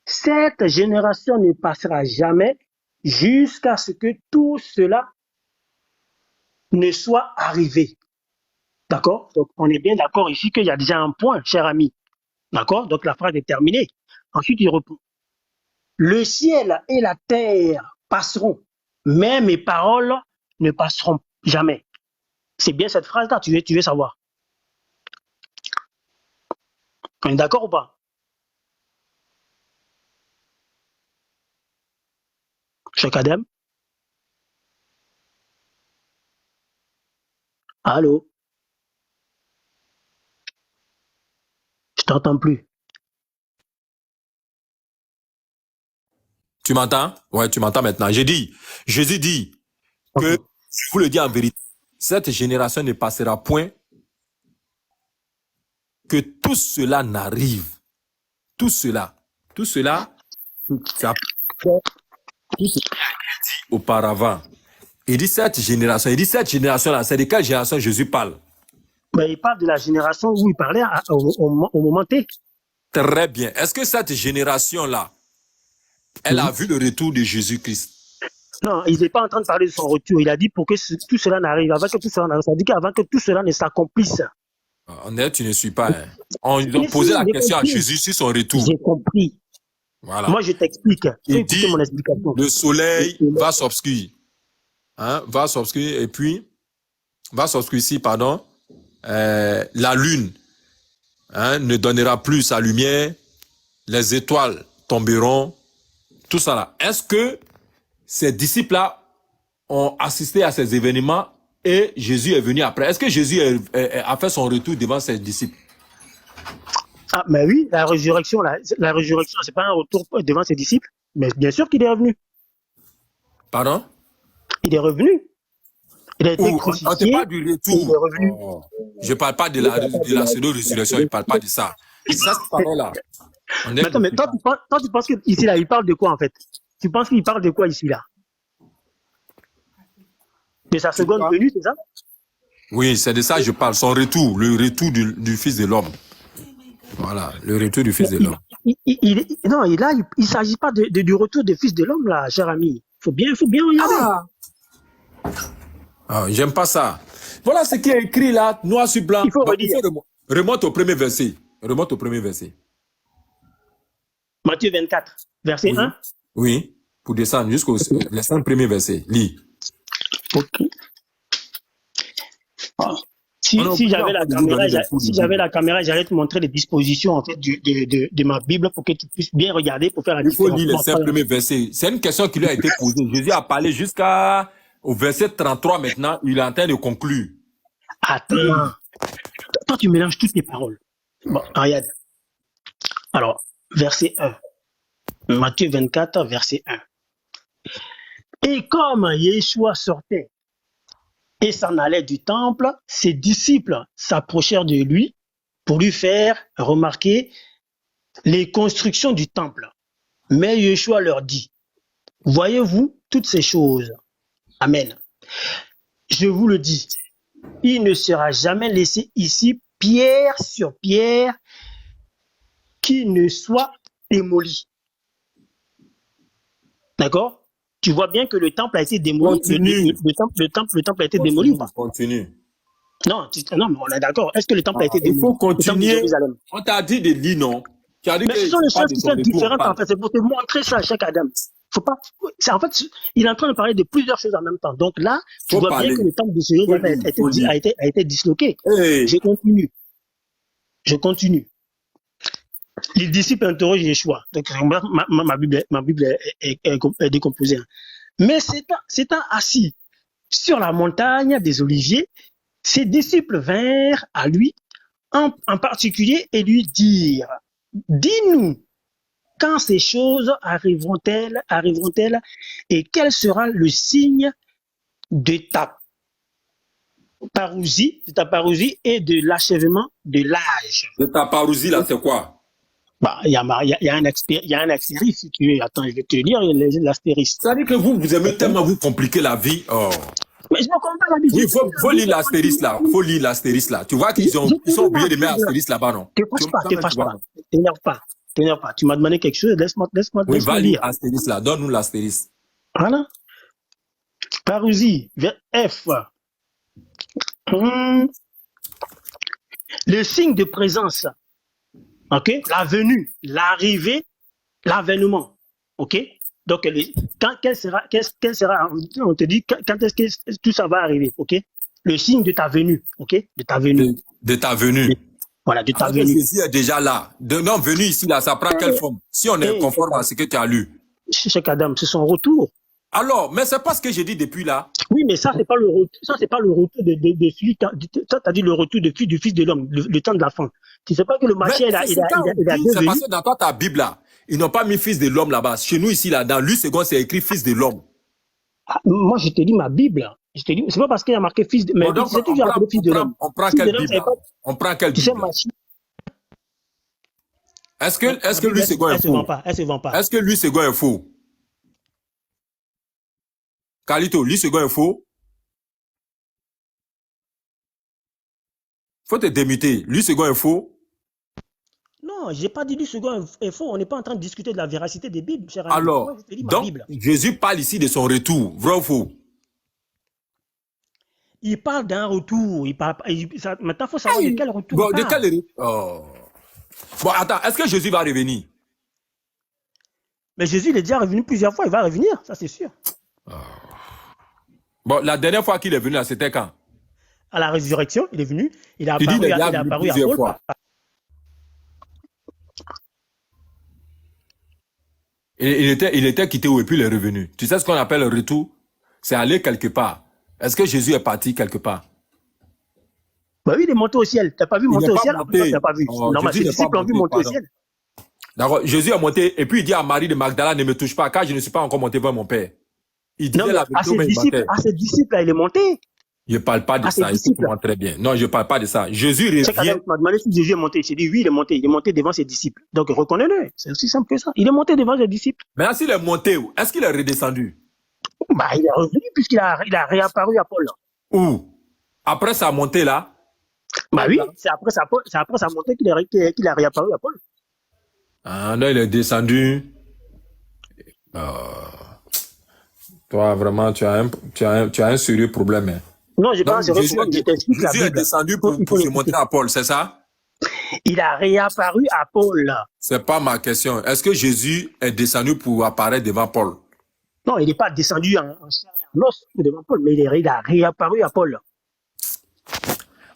cette génération ne passera jamais jusqu'à ce que tout cela ne soit arrivé. D'accord? Donc, on est bien d'accord ici qu'il y a déjà un point, cher ami. D'accord? Donc, la phrase est terminée. Ensuite, il répond. Le ciel et la terre passeront, mais mes paroles ne passeront jamais. C'est bien cette phrase-là, tu veux savoir. On est d'accord ou pas? Cheikh Adem? Allô? J'entends plus. Tu m'entends? Ouais, tu m'entends maintenant. Jésus dit que, je vous le dis en vérité, cette génération ne passera point que tout cela n'arrive. Tout cela, ça, tout ce qui a dit auparavant. Il dit cette génération-là, c'est de quelle génération Jésus parle? Mais il parle de la génération où il parlait au moment T. Très bien. Est-ce que cette génération-là, elle a vu le retour de Jésus-Christ? Non, il n'est pas en train de parler de son retour. Il a dit pour que tout cela n'arrive, avant que tout cela n'arrive. Ça dit qu'avant que tout cela ne s'accomplisse. En est, tu ne suis pas. Hein. On posait la question à Jésus sur son retour. J'ai compris. Voilà. Moi, je t'explique. Il dit, mon explication. Le soleil va s'obscurer. Hein, va s'obscurer et puis, va s'obscurcir, pardon. La lune ne donnera plus sa lumière. Les étoiles tomberont. Tout ça là. Est-ce que ces disciples-là ont assisté à ces événements et Jésus est venu après? Est-ce que Jésus a fait son retour devant ses disciples? Ah, mais oui, la résurrection, c'est pas un retour devant ses disciples, mais bien sûr qu'il est revenu. Pardon? Il est revenu. Il a été crucifié. On ne parle pas du retour. Il est revenu. Oh. Je ne parle pas de la pseudo-résurrection, je ne parle pas de ça. Et ça, cette parole-là. Mais attends, mais toi, tu penses qu'ici, là, il parle de quoi, en fait? Tu penses qu'il parle de quoi, ici, là? De sa seconde venue, c'est ça? Oui, c'est de ça que je parle. Son retour, le retour du Fils de l'homme. Voilà, le retour du Fils de l'homme. Non, il ne s'agit pas du retour du Fils de l'homme, là, cher ami. Il faut bien regarder. J'aime pas ça. Voilà ce qui est écrit là, noir sur blanc. Il faut redire. Remonte au premier verset. Matthieu 24, verset 1. Oui, pour descendre jusqu'au les 5 premiers versets. Lis. Ok. Si j'avais la caméra, j'allais te montrer les dispositions en fait de ma Bible pour que tu puisses bien regarder pour faire la différence. Il faut lire les 5 premiers versets. C'est une question qui lui a été posée. Jésus a parlé jusqu'au verset 33 maintenant. Il est en train de conclure. Attends. Toi, tu mélanges toutes les paroles. Bon, regarde. Alors, verset 1. Matthieu 24, verset 1. Et comme Yeshua sortait et s'en allait du temple, ses disciples s'approchèrent de lui pour lui faire remarquer les constructions du temple. Mais Yeshua leur dit, voyez-vous toutes ces choses? Amen. Je vous le dis, il ne sera jamais laissé ici pierre sur pierre qui ne soit démoli. D'accord? Tu vois bien que le temple a été démoli. Le temple a été démoli ou pas? Continue. Non, mais on est d'accord. Est-ce que le temple a été démoli? Il faut continuer. On t'a dit de lire, non? Mais ce sont des choses qui sont différentes en fait. C'est pour te montrer ça à chaque Adam. Faut pas. En fait, il est en train de parler de plusieurs choses en même temps. Donc là, tu vois bien que le temple de Jérusalem a été disloqué. Hey. Je continue. Les disciples interrogent Yeshua. Donc, ma Bible est décomposée. Mais s'étant assis sur la montagne des Oliviers, ses disciples vinrent à lui, en particulier, et lui dirent, dis-nous, quand ces choses arriveront-elles, et quel sera le signe de ta parousie et de l'achèvement de l'âge? De ta parousie, là, c'est quoi? Il y a un astérisque, si tu veux. Attends, je vais te lire l'astérisque. Ça veut dire que vous aimez tellement vous compliquer la vie. Oh. Mais je ne comprends pas la vie. Oui, faut lire l'astérisque là. Tu vois qu'ils sont obligés de mettre l'astérisque là-bas, non? Te fâche pas. T'énerve pas. Tu m'as demandé quelque chose, laisse-moi va lire l'astérisque là. Donne-nous l'astérisque. Voilà. Parousie, F. Le signe de présence. OK? La venue, l'arrivée, l'avènement. OK? Donc, quel sera, on te dit, quand est-ce que tout ça va arriver? OK? Le signe de ta venue. OK? De ta venue. De ta venue. Voilà, de ta venue. Jésus est déjà là. Non, venu ici, là, ça prend quelle forme? Si on est conforme à ce que tu as lu. Cheikh Adam, c'est son retour. Alors, mais c'est pas ce que j'ai dit depuis là. Oui, mais ça, c'est pas le retour, ça, c'est pas le retour de celui, ça, t'as dit le retour du fils de l'homme, le temps de la fin. Tu sais pas que le Mais Mashiach, c'est quand on il a dit, deux c'est venus. parce que dans toi, ta Bible là, ils n'ont pas mis fils de l'homme là-bas. Chez nous ici, là, dans Luc 2, c'est écrit fils de l'homme. Ah, moi, je te dis ma Bible. Je te dis, c'est pas parce qu'il y a marqué fils de, mais Bon, donc, c'est toujours appelé fils de l'homme. on prend Fils de quelle l'homme, Bible c'est là? pas, On prend quelle tu sais, Bible? Mashiach. Est-ce que Luc 2 Elle est se vend faux? pas, elle se vend pas. Est-ce que Luc 2 est faux? Carlito, Luc 2 est faux? Faut te démuter. Luc 2 est faux? Non, j'ai pas dit du second est faux. On n'est pas en train de discuter de la véracité des Bibles, cher ami. Alors, Moi, je te dis ma donc, Bible. Jésus parle ici de son retour. Vrai ou faux? Il parle d'un retour. Il parle, maintenant, il faut savoir de quel retour Bon, il de parle. quel retour? Oh. Bon, attends, est-ce que Jésus va revenir? Mais Jésus, il est déjà revenu plusieurs fois. Il va revenir, ça c'est sûr. Bon, la dernière fois qu'il est venu là, c'était quand? À la résurrection, il est venu. Il a Tu dis apparu, il est déjà il a venu apparu à plusieurs Paul. fois. Il était quitté où et puis il est revenu. Tu sais ce qu'on appelle le retour? C'est aller quelque part. Est-ce que Jésus est parti quelque part? Bah oui, il est monté au ciel. T'as pas vu Il monter n'est au pas ciel? monté. T'as pas vu. Oh, Non, mais Jésus ses n'est pas disciples ont vu monté, monter au pardon. ciel. D'accord, Jésus est monté et puis il dit à Marie de Magdala, ne me touche pas car je ne suis pas encore monté vers mon Père. Il Non, disait mais la vérité, mais il mentait. à ses disciples, là, il est monté. Je ne parle pas de À ses ça, disciples. écoute-moi très bien. Non, je ne parle pas de ça. Jésus Cheikh revient. Adam m'a demandé si Jésus est monté. J'ai dit oui, il est monté. Il est monté devant ses disciples. Donc reconnais-le. C'est aussi simple que ça. Il est monté devant ses disciples. Mais s'il est monté, est-ce qu'il est redescendu? Bah, il est revenu puisqu'il a réapparu à Paul. Où? Après sa montée là? Bah oui, c'est après sa montée qu'il a réapparu à Paul. Ah non, il est descendu. Toi, vraiment, tu as un sérieux problème. Hein. Non, j'ai pas un Donc, sérieux Jésus, problème. Je t'explique la Jésus est Bible. descendu Il faut pour se l'écouter. montrer à Paul, c'est ça? Il a réapparu à Paul. C'est pas ma question. Est-ce que Jésus est descendu pour apparaître devant Paul? Non, il n'est pas descendu en chair et en os devant Paul, mais il a réapparu à Paul.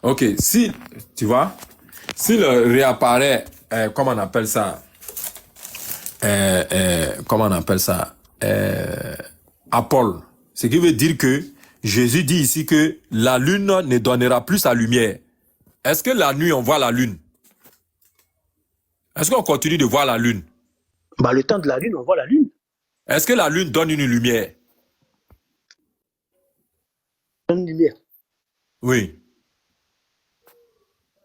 Ok, si, tu vois, s'il réapparaît, comment on appelle ça? Comment on appelle ça? À Paul. Ce qui veut dire que Jésus dit ici que la lune ne donnera plus sa lumière. Est-ce que la nuit, on voit la lune? Est-ce qu'on continue de voir la lune? Bah, le temps de la lune, on voit la lune. Est-ce que la lune donne une lumière? Elle donne lumière. Oui.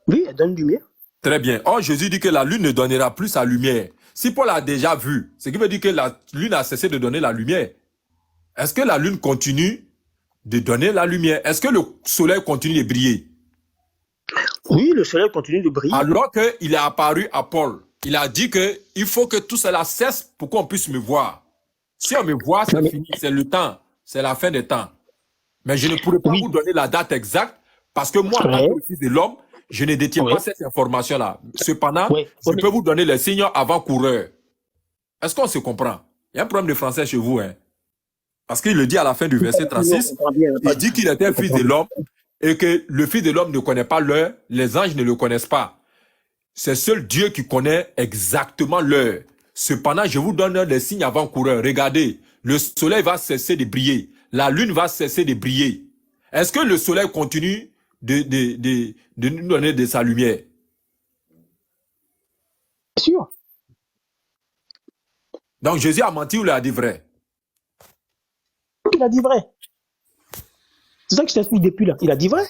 Oui, elle donne lumière. Très bien. Or, Jésus dit que la lune ne donnera plus sa lumière. Si Paul a déjà vu, ce qui veut dire que la lune a cessé de donner la lumière. Est-ce que la lune continue de donner la lumière? Est-ce que le soleil continue de briller? Oui, le soleil continue de briller. Alors qu'il est apparu à Paul, il a dit que il faut que tout cela cesse pour qu'on puisse me voir. Si on me voit, c'est fini, c'est le temps, c'est la fin des temps. Mais je ne pourrais pas vous donner la date exacte parce que moi, en tant que fils de l'homme, je ne détiens pas cette information-là. Cependant, je peux vous donner les signes avant-coureurs. Est-ce qu'on se comprend? Il y a un problème de français chez vous, hein? Parce qu'il le dit à la fin du verset 36, il dit qu'il était fils de l'homme et que le fils de l'homme ne connaît pas l'heure, les anges ne le connaissent pas. C'est seul Dieu qui connaît exactement l'heure. Cependant, je vous donne des signes avant-coureurs. Regardez, le soleil va cesser de briller. La lune va cesser de briller. Est-ce que le soleil continue de nous donner de sa lumière? Bien sûr. Donc Jésus a menti ou il a dit vrai? Il a dit vrai. C'est ça que je t'explique depuis là. Il a dit vrai.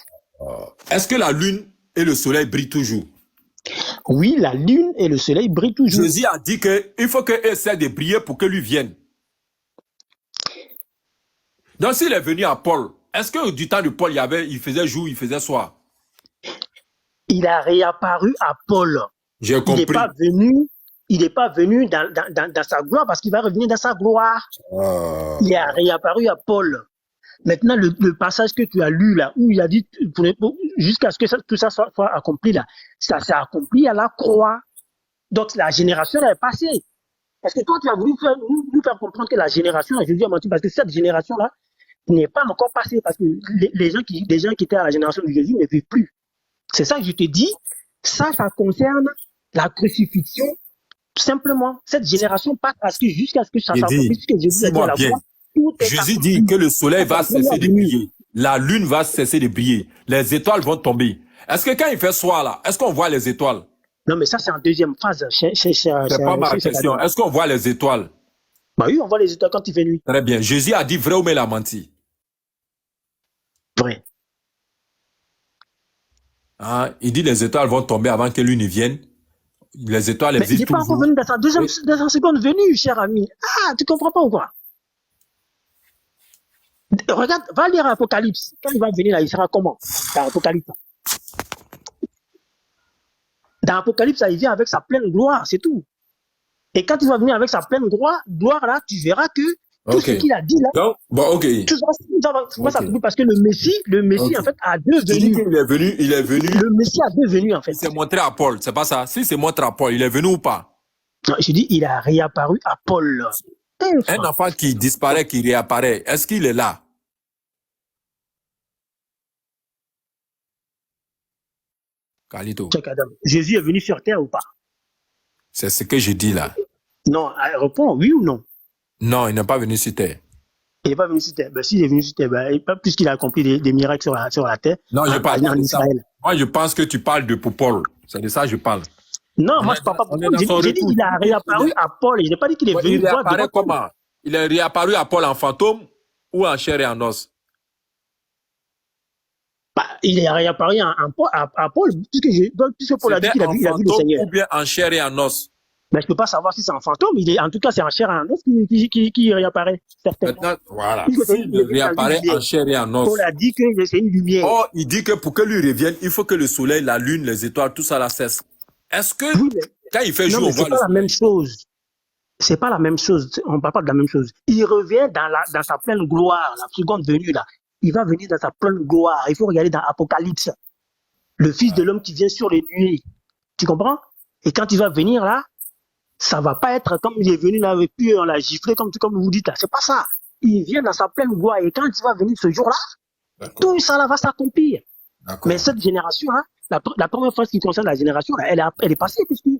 Est-ce que la lune et le soleil brillent toujours? Oui, la lune et le soleil brillent toujours. Jésus a dit qu'il faut qu'eux essaient de briller pour que lui vienne. Donc s'il est venu à Paul, est-ce que du temps de Paul, il faisait jour, il faisait soir? Il a réapparu à Paul. J'ai compris. Il n'est pas venu dans sa gloire parce qu'il va revenir dans sa gloire. Il a réapparu à Paul. Maintenant, le passage que tu as lu là, où il a dit, jusqu'à ce que tout ça soit accompli là, ça s'est accompli à la croix. Donc la génération là est passée. Parce que toi, tu as voulu nous faire comprendre que la génération, là, Jésus a menti, parce que cette génération là n'est pas encore passée, parce que les gens qui étaient à la génération de Jésus ne vivent plus. C'est ça que je te dis. Ça concerne la crucifixion. Tout simplement, cette génération passe jusqu'à ce que ça s'accomplisse, que Jésus a dit à la croix. tout est Jésus accompli. dit que le soleil va Sa première cesser de venue. briller. La lune va cesser de briller. Les étoiles vont tomber. Est-ce que quand il fait soir là, est-ce qu'on voit les étoiles? Non, mais ça, c'est en deuxième phase. C'est pas ma question. Est-ce qu'on voit les étoiles? Bah oui, on voit les étoiles quand il fait nuit. Très bien. Jésus a dit vrai ou mais il a menti? Vrai. Hein? Il dit les étoiles vont tomber avant que lui ne vienne. Les étoiles Mais il existent n'est pas encore toujours. venu dans sa deuxième, dans sa seconde venue, cher ami. Ah, tu comprends pas ou quoi? Regarde, va lire Apocalypse. Quand il va venir là, il sera comment? Dans Apocalypse. Dans Apocalypse, il vient avec sa pleine gloire, c'est tout. Et quand il va venir avec sa pleine gloire là, tu verras que tout ce qu'il a dit là, Donc, bon, ok. tout ça va s'accomplir parce que le Messie, en fait, a deux Tu dis venues. qu'il est venu. Le Messie a deux venues, en fait. Il s'est montré à Paul, c'est pas ça? Si c'est montré à Paul, il est venu ou pas? Non, je dis, il a réapparu à Paul. Un enfant qui disparaît, qui réapparaît, est-ce qu'il est là? Carlito. Check Adam. Jésus est venu sur terre ou pas? C'est ce que je dis là. Non, réponds oui ou non. Non, il n'est pas venu sur terre. Il n'est pas venu sur terre. Ben, s'il est venu sur terre, ben, puisqu'il a accompli des miracles sur la terre. Non, je parle en de ça. Israël. Moi, je pense que tu parles de Paul. C'est de ça que je parle. Non, moi, je ne parle pas pour Paul. J'ai dit qu'il a réapparu à Paul. Je n'ai pas dit qu'il est venu. Il réapparaît comment? Il est réapparu à Paul en fantôme ou en chair et en os? Bah, il est réapparu à Paul, puisque Paul a dit qu'il a vu le Seigneur. Ou bien en chair et en os? Mais je ne peux pas savoir si c'est un fantôme. En tout cas, c'est en chair et en os qui réapparaît. Maintenant, voilà. S'il réapparaît en chair et en os. Paul a dit que c'est une lumière. Oh, il dit que pour que lui revienne, il faut que le soleil, la lune, les étoiles, tout ça la cesse. Est-ce que quand il fait jour, on voit le soleil? C'est pas la même chose. C'est pas la même chose. On ne parle pas de la même chose. Il revient dans sa pleine gloire, la seconde venue là. Il va venir dans sa pleine gloire. Il faut regarder dans Apocalypse. Le Fils de l'homme qui vient sur les nuées. Tu comprends? Et quand il va venir là, ça va pas être comme il est venu là et puis on l'a giflé comme vous dites là. C'est pas ça. Il vient dans sa pleine gloire et quand il va venir ce jour-là, tout ça là va s'accomplir. Mais cette génération-là, la première phase qui concerne la génération, là, elle est passée puisqu'il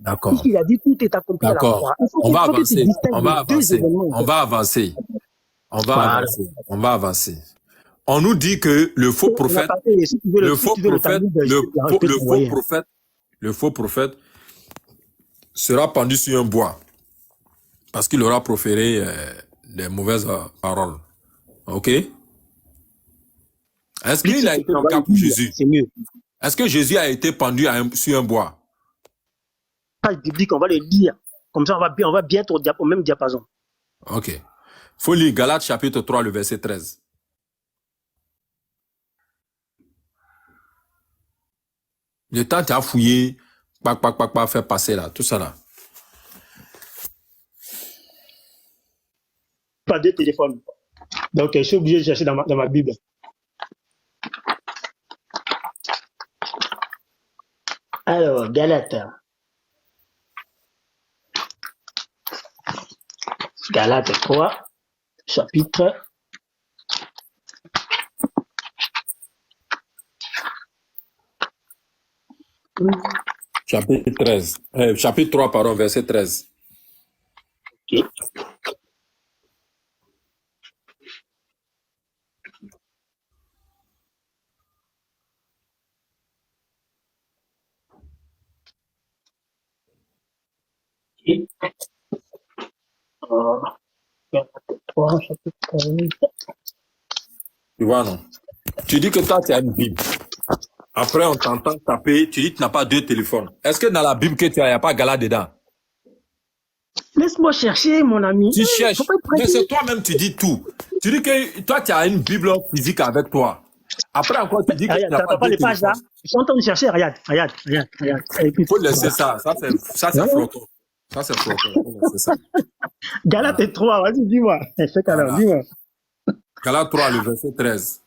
a dit tout est accompli à la fois. On va avancer. On va avancer. On nous dit que le faux prophète, le faux prophète sera pendu sur un bois parce qu'il aura proféré des mauvaises paroles. Ok? Est-ce qu'il a été le cas pour Jésus? C'est mieux. Est-ce que Jésus a été pendu sur un bois? Pas biblique, on va le lire. Comme ça, on va bien être au même diapason. Ok. Il faut lire Galates chapitre 3, le verset 13. Le temps tu as fouillé, faire passer là, tout ça là. Pas de téléphone. Donc, je suis obligé de chercher dans ma Bible. Alors, Galates 3, chapitre. Chapitre 13. Chapitre 3, pardon, verset 13. Ok. Okay. 3, chapitre 8. Tu vois, non? Tu dis que toi, tu as une Bible. Après, on t'entend taper, tu dis que tu n'as pas deux téléphones. Est-ce que dans la Bible que tu as, il n'y a pas Gala dedans? Laisse-moi chercher, mon ami. Tu cherches. Mais c'est toi-même, tu dis tout. Tu dis que toi, tu as une Bible physique avec toi. Après, encore, tu dis que tu n'as pas les deux pages là. téléphones. Je suis en train de chercher. Regarde. Il faut laisser ça. Ça, c'est flottant. Ça, c'est flottant. C'est ça. Galates 3, vas-y, dis-moi. Voilà. Dis-moi. Galates 3, le verset 13.